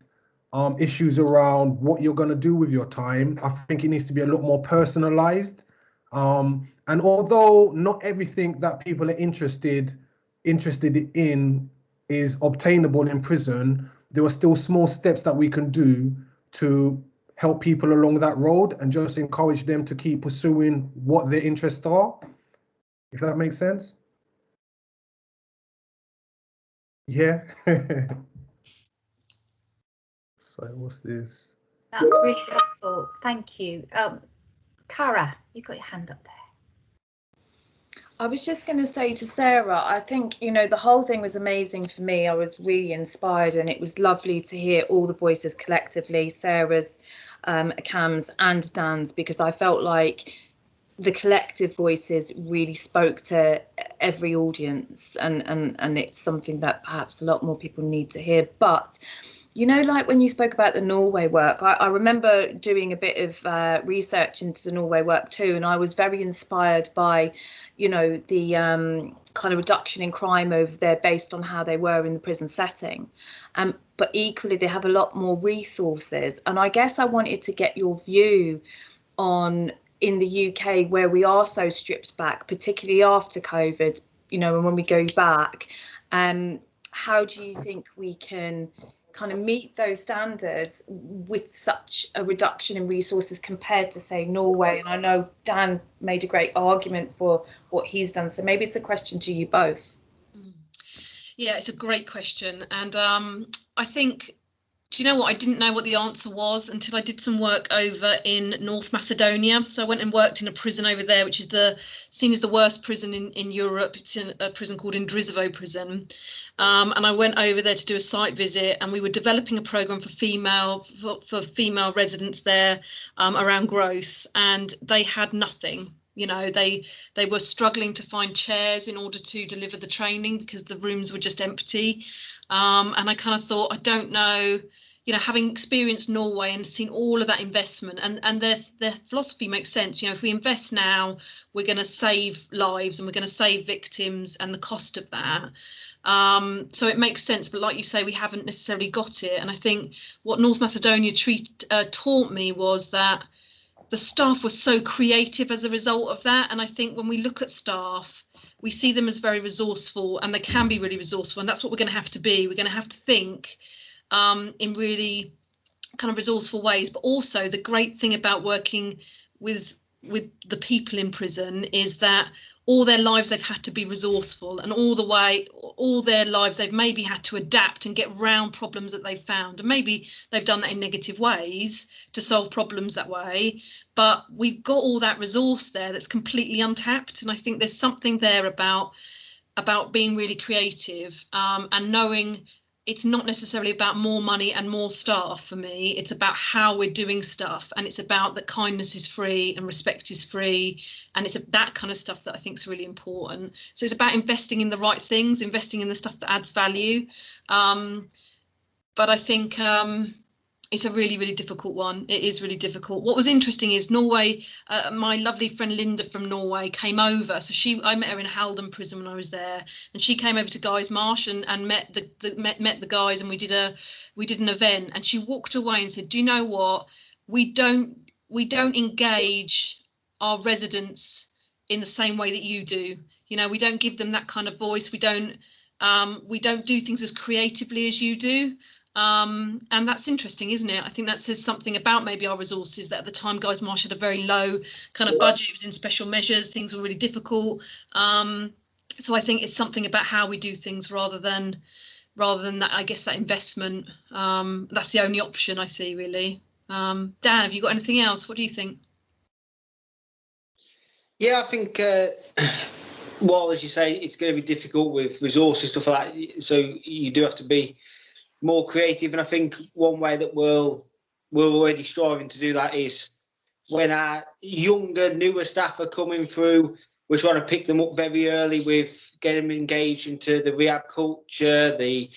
issues around what you're going to do with your time, I think it needs to be a lot more personalized. And although not everything that people are interested in is obtainable in prison, there are still small steps that we can do to help people along that road and just encourage them to keep pursuing what their interests are, if that makes sense. Yeah. So what's this? That's really helpful. Thank you. Cara, you got your hand up there. I was just going to say to Sarah, I think, the whole thing was amazing for me. I was really inspired, and it was lovely to hear all the voices collectively, Sarah's, Cam's and Dan's, because I felt like the collective voices really spoke to every audience, and it's something that perhaps a lot more people need to hear. But like when you spoke about the Norway work, I remember doing a bit of research into the Norway work too, and I was very inspired by, the kind of reduction in crime over there based on how they were in the prison setting. But equally, they have a lot more resources. And I guess I wanted to get your view on, in the UK, where we are so stripped back, particularly after COVID, and when we go back, how do you think we can kind of meet those standards with such a reduction in resources compared to, say, Norway? And I know Dan made a great argument for what he's done, so maybe it's a question to you both. Yeah, it's a great question, and I think, do you know what? I didn't know what the answer was until I did some work over in North Macedonia. So I went and worked in a prison over there, which is seen as the worst prison in Europe. It's in a prison called Indrizovo prison. And I went over there to do a site visit, and we were developing a program for female residents there around growth, and they had nothing. You know, they were struggling to find chairs in order to deliver the training because the rooms were just empty. And I kind of thought, I don't know, you know, having experienced Norway and seen all of that investment, and their philosophy makes sense. You know, if we invest now, we're going to save lives and we're going to save victims and the cost of that. So it makes sense. But like you say, we haven't necessarily got it. And I think what North Macedonia taught me was that the staff was so creative as a result of that. And I think when we look at staff, we see them as very resourceful, and they can be really resourceful. And that's what we're going to have to be. We're going to have to think in really kind of resourceful ways. But also the great thing about working with the people in prison is that all their lives they've had to be resourceful, and all their lives they've maybe had to adapt and get round problems that they've found, and maybe they've done that in negative ways to solve problems that way. But we've got all that resource there that's completely untapped, and I think there's something there about being really creative and knowing it's not necessarily about more money and more staff. For me, it's about how we're doing stuff, and it's about that kindness is free and respect is free, and it's that kind of stuff that I think is really important. So it's about investing in the right things, investing in the stuff that adds value. But I think it's a really, really difficult one. It is really difficult. What was interesting is Norway, my lovely friend Linda from Norway came over. So I met her in Halden prison when I was there, and she came over to Guy's Marsh and met the guys, and we did an event, and she walked away and said, do you know what? We don't engage our residents in the same way that you do. You know, we don't give them that kind of voice. We don't do things as creatively as you do. And that's interesting, isn't it? I think that says something about maybe our resources, that at the time Guy's Marsh had a very low kind of budget. It was in special measures, things were really difficult. So I think it's something about how we do things rather than that, I guess, that investment. That's the only option I see, really. Dan, have you got anything else? What do you think? Yeah, I think well, as you say, it's going to be difficult with resources, stuff like that, so you do have to be more creative. And I think one way that we're already striving to do that is when our younger, newer staff are coming through, we're trying to pick them up very early with getting them engaged into the rehab culture, the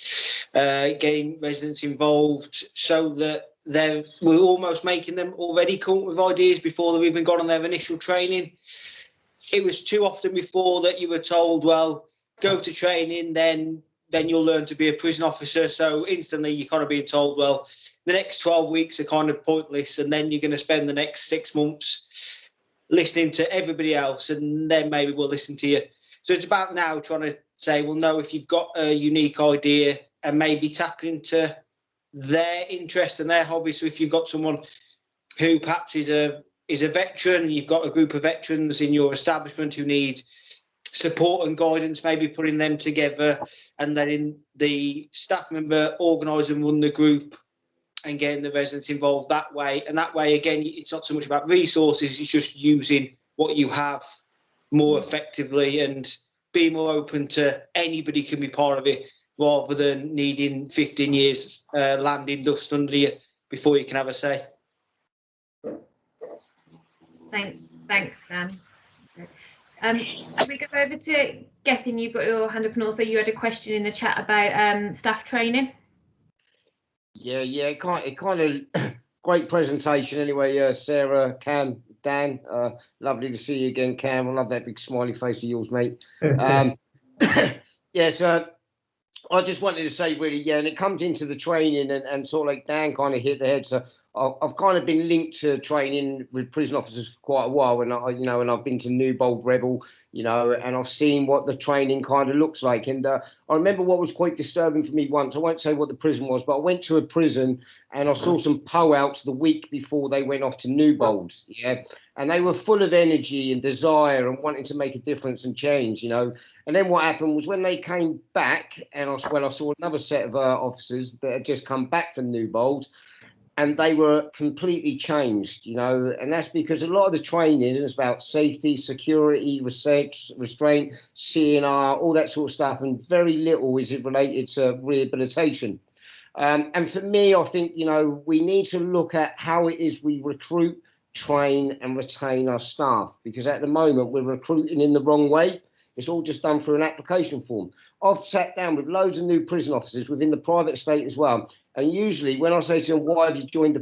getting residents involved, so that we're almost making them already come up with ideas before they've even gone on their initial training. It was too often before that you were told, well, go to training, then you'll learn to be a prison officer. So instantly you're kind of being told, well, the next 12 weeks are kind of pointless, and then you're going to spend the next 6 months listening to everybody else, and then maybe we'll listen to you. So it's about now trying to say, well, no, if you've got a unique idea and maybe tap into their interest and their hobby. So if you've got someone who perhaps is a veteran, you've got a group of veterans in your establishment who need support and guidance, maybe putting them together and letting the staff member organise and run the group and getting the residents involved that way. And that way, again, it's not so much about resources, it's just using what you have more effectively and being more open to anybody can be part of it, rather than needing 15 years landing dust under you before you can have a say. Thanks, Dan. If we go over to Gethin, you've got your hand up, and also you had a question in the chat about staff training. Yeah, it kind of great presentation anyway. Sarah, Cam, Dan, lovely to see you again, Cam. I love that big smiley face of yours, mate. Yes, I just wanted to say, really, and it comes into the training and sort of like Dan kind of hit the head. So I've kind of been linked to training with prison officers for quite a while, and and I've been to Newbold Rebel, and I've seen what the training kind of looks like. And I remember what was quite disturbing for me once. I won't say what the prison was, but I went to a prison and I saw some PO-outs the week before they went off to Newbold, and they were full of energy and desire and wanting to make a difference and change, And then what happened was when they came back, and I saw another set of officers that had just come back from Newbold. And they were completely changed, and that's because a lot of the training is about safety, security, restraint, CNR, all that sort of stuff, and very little is it related to rehabilitation. And for me, I think, we need to look at how it is we recruit, train and retain our staff, because at the moment we're recruiting in the wrong way. It's all just done through an application form. I've sat down with loads of new prison officers within the private estate as well. And usually when I say to them, why have you joined the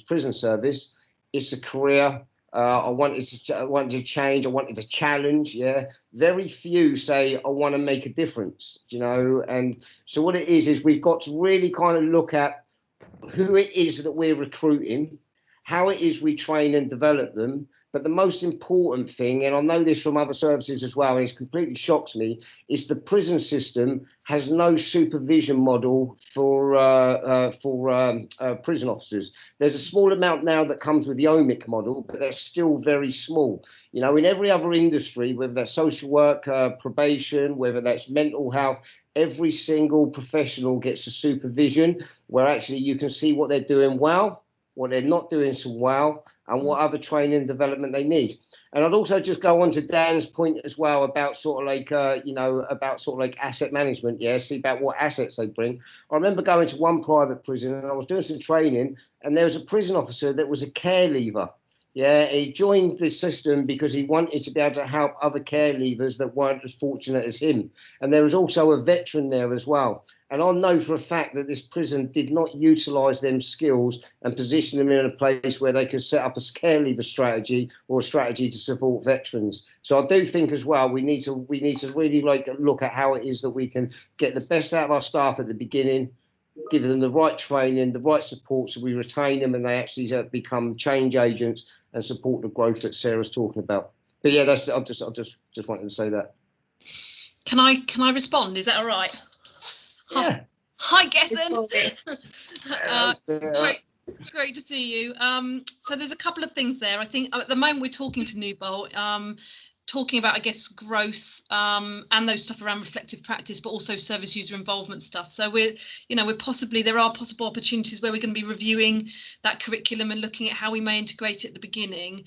prison service? It's a career. I wanted to change. I wanted to challenge. Yeah. Very few say, I want to make a difference, And so what it is we've got to really kind of look at who it is that we're recruiting, how it is we train and develop them. But the most important thing, and I know this from other services as well, and it completely shocks me, is the prison system has no supervision model for prison officers. There's a small amount now that comes with the OMIC model, but they're still very small. In every other industry, whether that's social work, probation, whether that's mental health, every single professional gets a supervision where actually you can see what they're doing well, what they're not doing so well, and what other training and development they need. And I'd also just go on to Dan's point as well about sort of like, asset management, see about what assets they bring. I remember going to one private prison and I was doing some training, and there was a prison officer that was a care leaver. He joined the system because he wanted to be able to help other care leavers that weren't as fortunate as him. And there was also a veteran there as well. And I know for a fact that this prison did not utilise them skills and position them in a place where they could set up a care leaver strategy or a strategy to support veterans. So I do think as well we need to really look at how it is that we can get the best out of our staff at the beginning, give them the right training, the right support, so we retain them and they actually become change agents and support the growth that Sarah's talking about. But yeah, I just wanted to say that. Can I respond? Is that all right? Yeah. Hi, Gethin. Great to see you. So there's a couple of things there. I think at the moment we're talking to Newbold, talking about, I guess, growth and those stuff around reflective practice, but also service user involvement stuff. So there are possible opportunities where we're going to be reviewing that curriculum and looking at how we may integrate it at the beginning.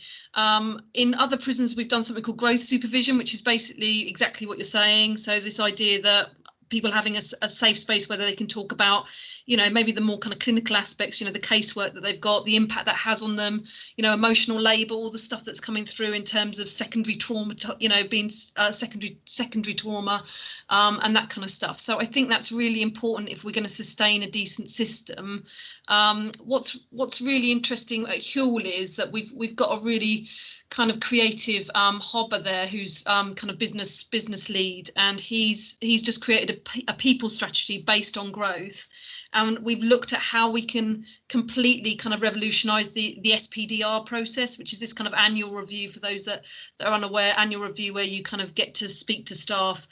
In other prisons, we've done something called growth supervision, which is basically exactly what you're saying. So this idea that people having a safe space where they can talk about, maybe the more kind of clinical aspects, the casework that they've got, the impact that has on them, emotional labour, all the stuff that's coming through in terms of secondary trauma, being secondary trauma, and that kind of stuff. So I think that's really important if we're going to sustain a decent system. What's really interesting at Hewell is that we've got a really kind of creative hobber there who's kind of business lead, and he's just created a people strategy based on growth, and we've looked at how we can completely kind of revolutionize the SPDR process, which is this kind of annual review for those that are unaware, annual review where you kind of get to speak to staff,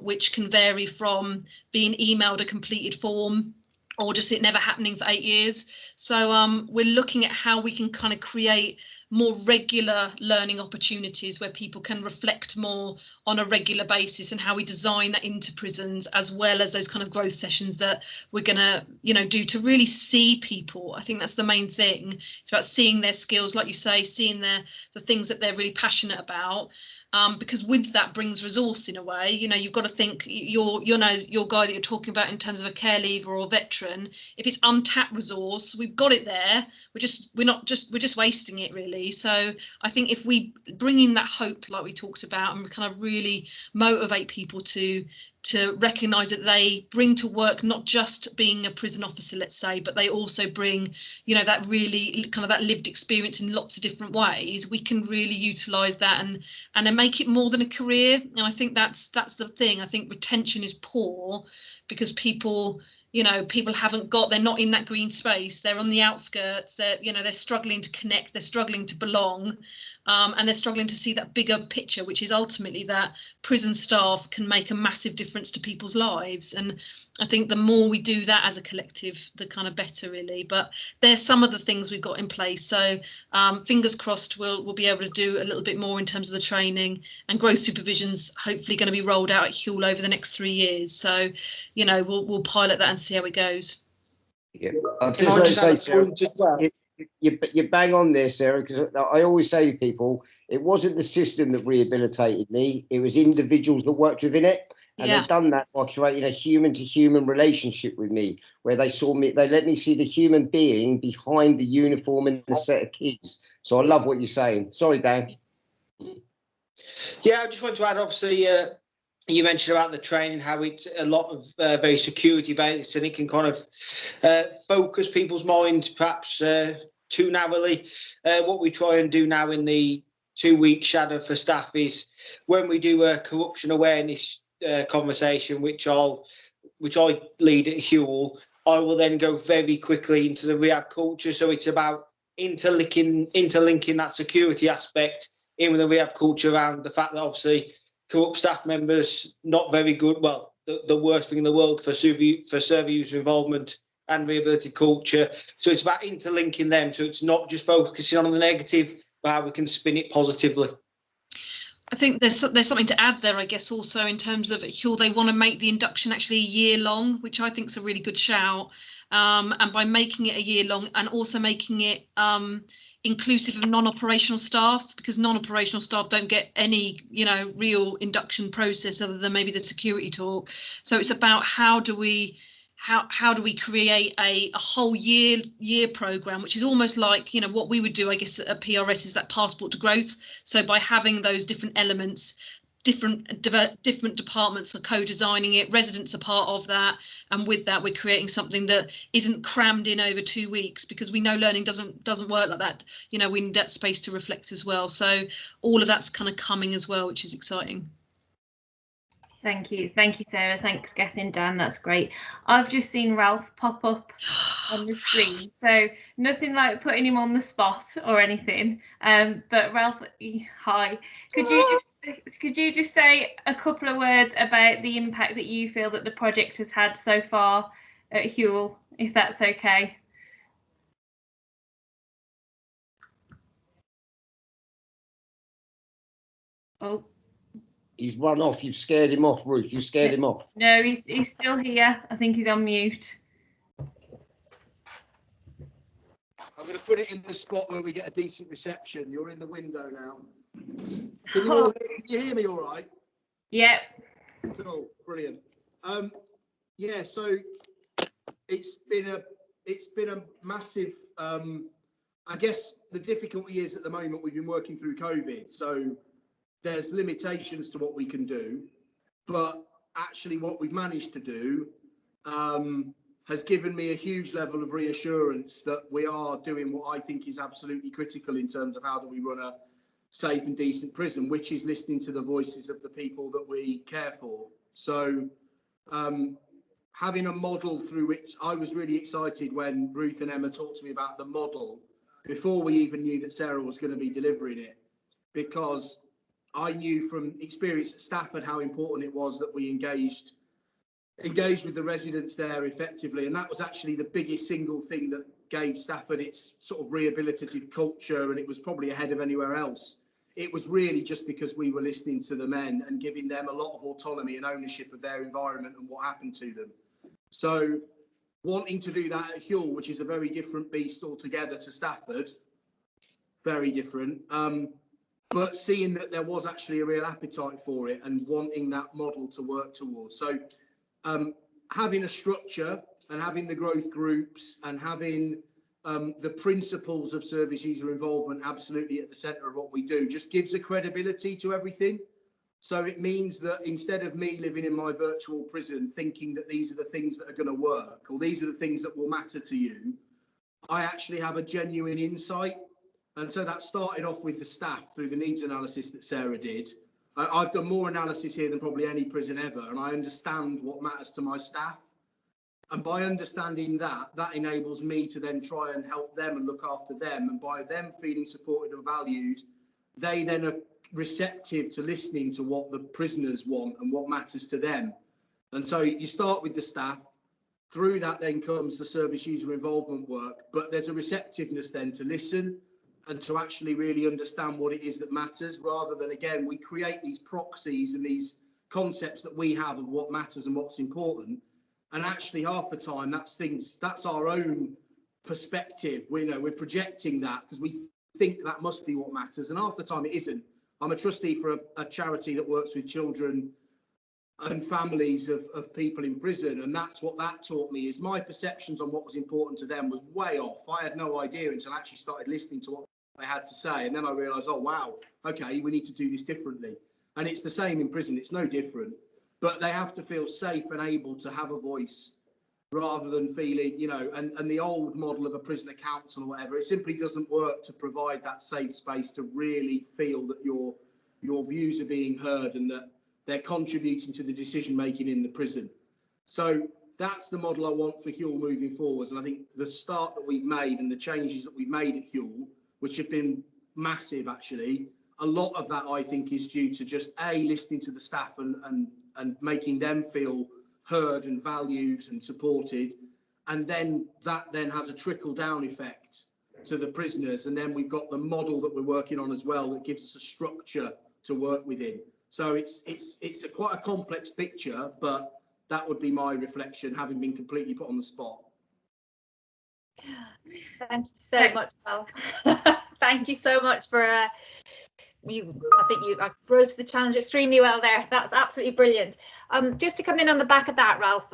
which can vary from being emailed a completed form or just it never happening for 8 years. So we're looking at how we can kind of create more regular learning opportunities where people can reflect more on a regular basis, and how we design that into prisons, as well as those kind of growth sessions that we're going to, do to really see people. I think that's the main thing. It's about seeing their skills, like you say, seeing the things that they're really passionate about. Because with that brings resource in a way. You've got to think your guy that you're talking about in terms of a care leaver or a veteran. If it's untapped resource, we've got it there. We're just wasting it really. So I think if we bring in that hope, like we talked about, and kind of really motivate people to recognise that they bring to work not just being a prison officer, let's say, but they also bring, that really kind of that lived experience in lots of different ways, we can really utilise that and then make it more than a career. And I think that's the thing. I think retention is poor because people, you know, people they're not in that green space, they're on the outskirts, they're struggling to connect, they're struggling to belong, and they're struggling to see that bigger picture, which is ultimately that prison staff can make a massive difference to people's lives. And I think the more we do that as a collective, the kind of better, really. But there's some of the things we've got in place. So fingers crossed we'll be able to do a little bit more in terms of the training, and growth supervision's hopefully going to be rolled out at Hewell over the next 3 years. So, you know, we'll pilot that and see how it goes. Yeah, Can I just add a point as well? You bang on there, Sarah, because I always say to people, it wasn't the system that rehabilitated me, it was individuals that worked within it. And they've done that by creating a human to human relationship with me, where they let me see the human being behind the uniform and the set of keys. So I love what you're saying. Sorry, Dan. Yeah, I just want to add, obviously, you mentioned about the training, how it's a lot of very security based, and it can kind of focus people's minds perhaps too narrowly. What we try and do now in the 2-week shadow for staff is, when we do a corruption awareness conversation, which I lead at Hewell, I will then go very quickly into the rehab culture. So it's about interlinking that security aspect in with the rehab culture, around the fact that obviously corrupt staff members, not very good, well, the worst thing in the world for server user involvement and rehabilitative culture. So it's about interlinking them, so it's not just focusing on the negative, but how we can spin it positively. I think there's something to add there, I guess, also in terms of Hewell, they want to make the induction actually a year long, which I think is a really good shout. And by making it a year long, and also making it inclusive of non-operational staff, because non-operational staff don't get any, you know, real induction process other than maybe the security talk. So it's about how do we create a whole year program, which is almost like, you know, what we would do, I guess, at PRS is that passport to growth. So by having those different elements, different departments are co-designing it, residents are part of that, and with that we're creating something that isn't crammed in over 2 weeks, because we know learning doesn't work like that. You know, we need that space to reflect as well. So all of that's kind of coming as well, which is exciting. Thank you, Sarah. Thanks, Gethin, Dan. That's great. I've just seen Ralph pop up on the screen, so nothing like putting him on the spot or anything. But Ralph, hi. Could you just say a couple of words about the impact that you feel that the project has had so far at Hewell, if that's okay? Oh. He's run off. You've scared him off, Ruth. You scared him off. No, he's still here. I think he's on mute. I'm going to put it in the spot where we get a decent reception. You're in the window now. Can you hear me all right? Yep. Cool. Brilliant. Yeah, so it's been a massive, I guess the difficulty is at the moment we've been working through COVID, so there's limitations to what we can do, but actually what we've managed to do has given me a huge level of reassurance that we are doing what I think is absolutely critical in terms of how do we run a safe and decent prison, which is listening to the voices of the people that we care for. So having a model through which I was really excited when Ruth and Emma talked to me about the model before we even knew that Sarah was going to be delivering it, because I knew from experience at Stafford how important it was that we engaged with the residents there effectively, and that was actually the biggest single thing that gave Stafford its sort of rehabilitative culture, and it was probably ahead of anywhere else. It was really just because we were listening to the men and giving them a lot of autonomy and ownership of their environment and what happened to them. So wanting to do that at Hewell, which is a very different beast altogether to Stafford, very different, but seeing that there was actually a real appetite for it and wanting that model to work towards. So having a structure and having the growth groups and having the principles of service user involvement absolutely at the centre of what we do just gives a credibility to everything. So it means that instead of me living in my virtual prison thinking that these are the things that are going to work or these are the things that will matter to you, I actually have a genuine insight. And so that started off with the staff through the needs analysis that Sarah did. I've done more analysis here than probably any prison ever, and I understand what matters to my staff. And by understanding that, that enables me to then try and help them and look after them. And by them feeling supported and valued, they then are receptive to listening to what the prisoners want and what matters to them. And so you start with the staff. Through that then comes the service user involvement work, but there's a receptiveness then to listen and to actually really understand what it is that matters, rather than, again, we create these proxies and these concepts that we have of what matters and what's important. And actually half the time that's our own perspective. We're projecting that because we think that must be what matters, and half the time it isn't. I'm a trustee for a charity that works with children and families of people in prison, and that's what that taught me, is my perceptions on what was important to them was way off. I had no idea until I actually started listening to what they had to say, and then I realised, oh wow, okay, we need to do this differently. And it's the same in prison, it's no different, but they have to feel safe and able to have a voice, rather than feeling, and the old model of a prisoner council or whatever, it simply doesn't work to provide that safe space to really feel that your views are being heard and that they're contributing to the decision making in the prison. So that's the model I want for Hewell moving forwards. And I think the start that we've made and the changes that we've made at Hewell, which have been massive actually, a lot of that I think is due to just listening to the staff and making them feel heard and valued and supported, and then that then has a trickle down effect to the prisoners, and then we've got the model that we're working on as well that gives us a structure to work within. So it's quite a complex picture, but that would be my reflection, having been completely put on the spot. Thank you so much, Sal. Thank you so much for I think you rose to the challenge extremely well there. That's absolutely brilliant. Just to come in on the back of that, Ralph,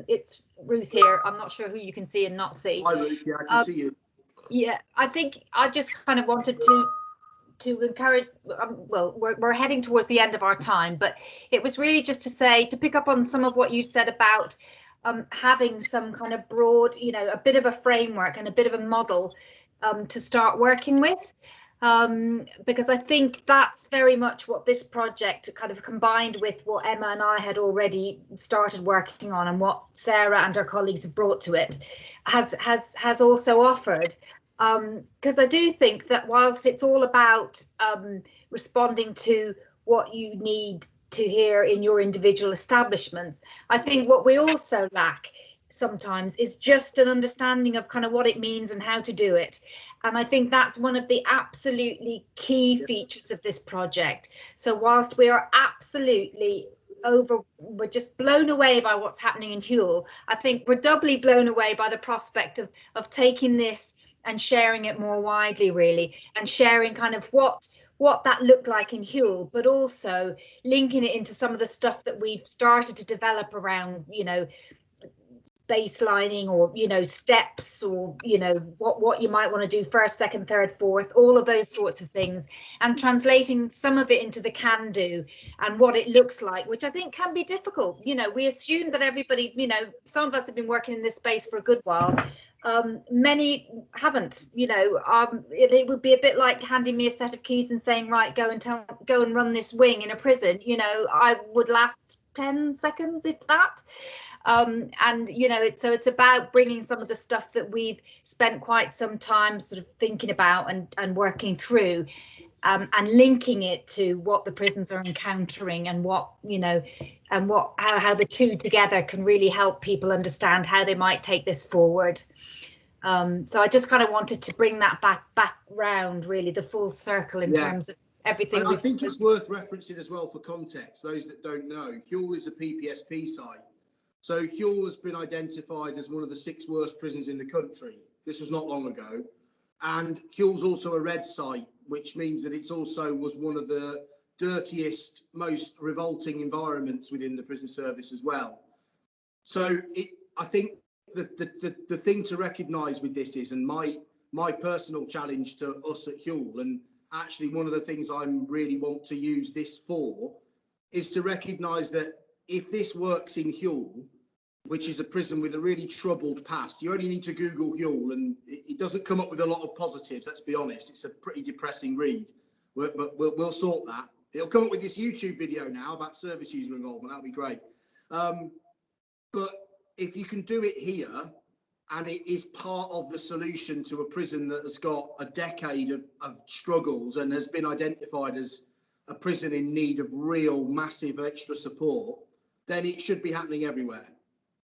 it's Ruth here. I'm not sure who you can see and not see. Hi, Ruth. Yeah, I can see you. Yeah, I think I just kind of wanted to encourage, well, we're heading towards the end of our time, but it was really just to pick up on some of what you said about having some kind of broad, a bit of a framework and a bit of a model to start working with. Because I think that's very much what this project kind of combined with what Emma and I had already started working on, and what Sarah and her colleagues have brought to it has also offered. Because I do think that whilst it's all about responding to what you need to hear in your individual establishments, I think what we also lack sometimes is just an understanding of kind of what it means and how to do it. And I think that's one of the absolutely key features of this project. So whilst we are absolutely we're just blown away by what's happening in Hewell, I think we're doubly blown away by the prospect of taking this and sharing it more widely, really, and sharing kind of what that looked like in Hewell, but also linking it into some of the stuff that we've started to develop around, baselining, or steps, or what you might want to do first, second, third, fourth, all of those sorts of things, and translating some of it into the can do and what it looks like, which I think can be difficult. We assume that everybody, some of us have been working in this space for a good while. Many haven't. It would be a bit like handing me a set of keys and saying, right, go and run this wing in a prison. I would last 10 seconds, if that. And it's about bringing some of the stuff that we've spent quite some time sort of thinking about and working through, and linking it to what the prisons are encountering, and what how the two together can really help people understand how they might take this forward. So I just kind of wanted to bring that back round, really, the full circle in terms of everything. And I think it's worth referencing as well for context, those that don't know, Hewell is a PPSP site. So Hewell has been identified as one of the 6 worst prisons in the country. This was not long ago. And Hewell's also a red site, which means that it's also was one of the dirtiest, most revolting environments within the prison service as well. So I think the thing to recognise with this is, and my personal challenge to us at Hewell, and actually one of the things I really want to use this for, is to recognise that if this works in Hewell, which is a prison with a really troubled past, you only need to Google Hewell and it doesn't come up with a lot of positives, let's be honest. It's a pretty depressing read, but we'll sort that. It'll come up with this YouTube video now about service user involvement. That'll be great. But if you can do it here, and it is part of the solution to a prison that has got a decade of struggles and has been identified as a prison in need of real massive extra support, then it should be happening everywhere.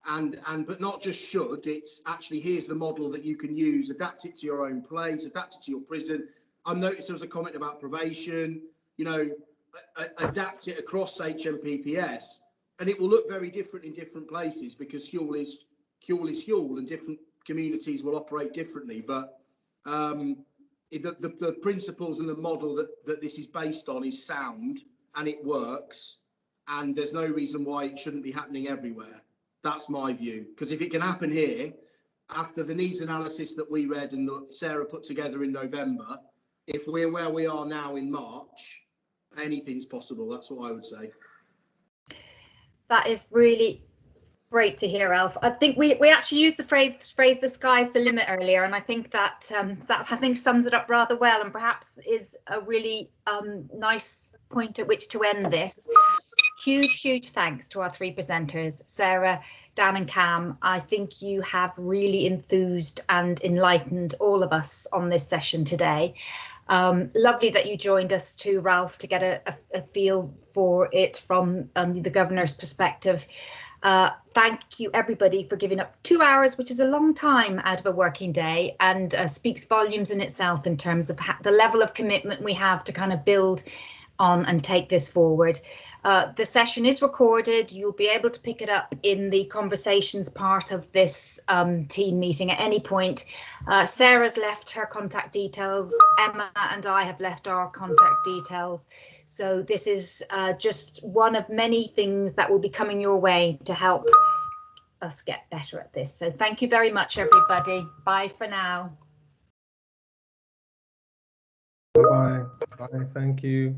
But not just should, it's actually, here's the model that you can use, adapt it to your own place, adapt it to your prison. I noticed there was a comment about probation, you know, adapt it across HMPPS, and it will look very different in different places, because Hewell is Hewell, and different communities will operate differently. But the principles and the model that this is based on is sound, and it works, and there's no reason why it shouldn't be happening everywhere. That's my view, because if it can happen here, after the needs analysis that we read and that Sarah put together in November, if we're where we are now in March, anything's possible. That's what I would say. That is really great to hear, Alf. I think we actually used the phrase "the sky's the limit" earlier, and I think that I think sums it up rather well, and perhaps is a really nice point at which to end this. Huge thanks to our three presenters, Sarah, Dan and Cam. I think you have really enthused and enlightened all of us on this session today. Lovely that you joined us too, Ralph, to get a feel for it from the Governor's perspective. Thank you everybody for giving up 2 hours, which is a long time out of a working day, and speaks volumes in itself in terms of the level of commitment we have to kind of build on and take this forward. The session is recorded. You'll be able to pick it up in the conversations part of this team meeting at any point. Sarah's left her contact details. Emma and I have left our contact details. So this is just one of many things that will be coming your way to help us get better at this. So thank you very much, everybody. Bye for now. Bye-bye. Bye. Thank you.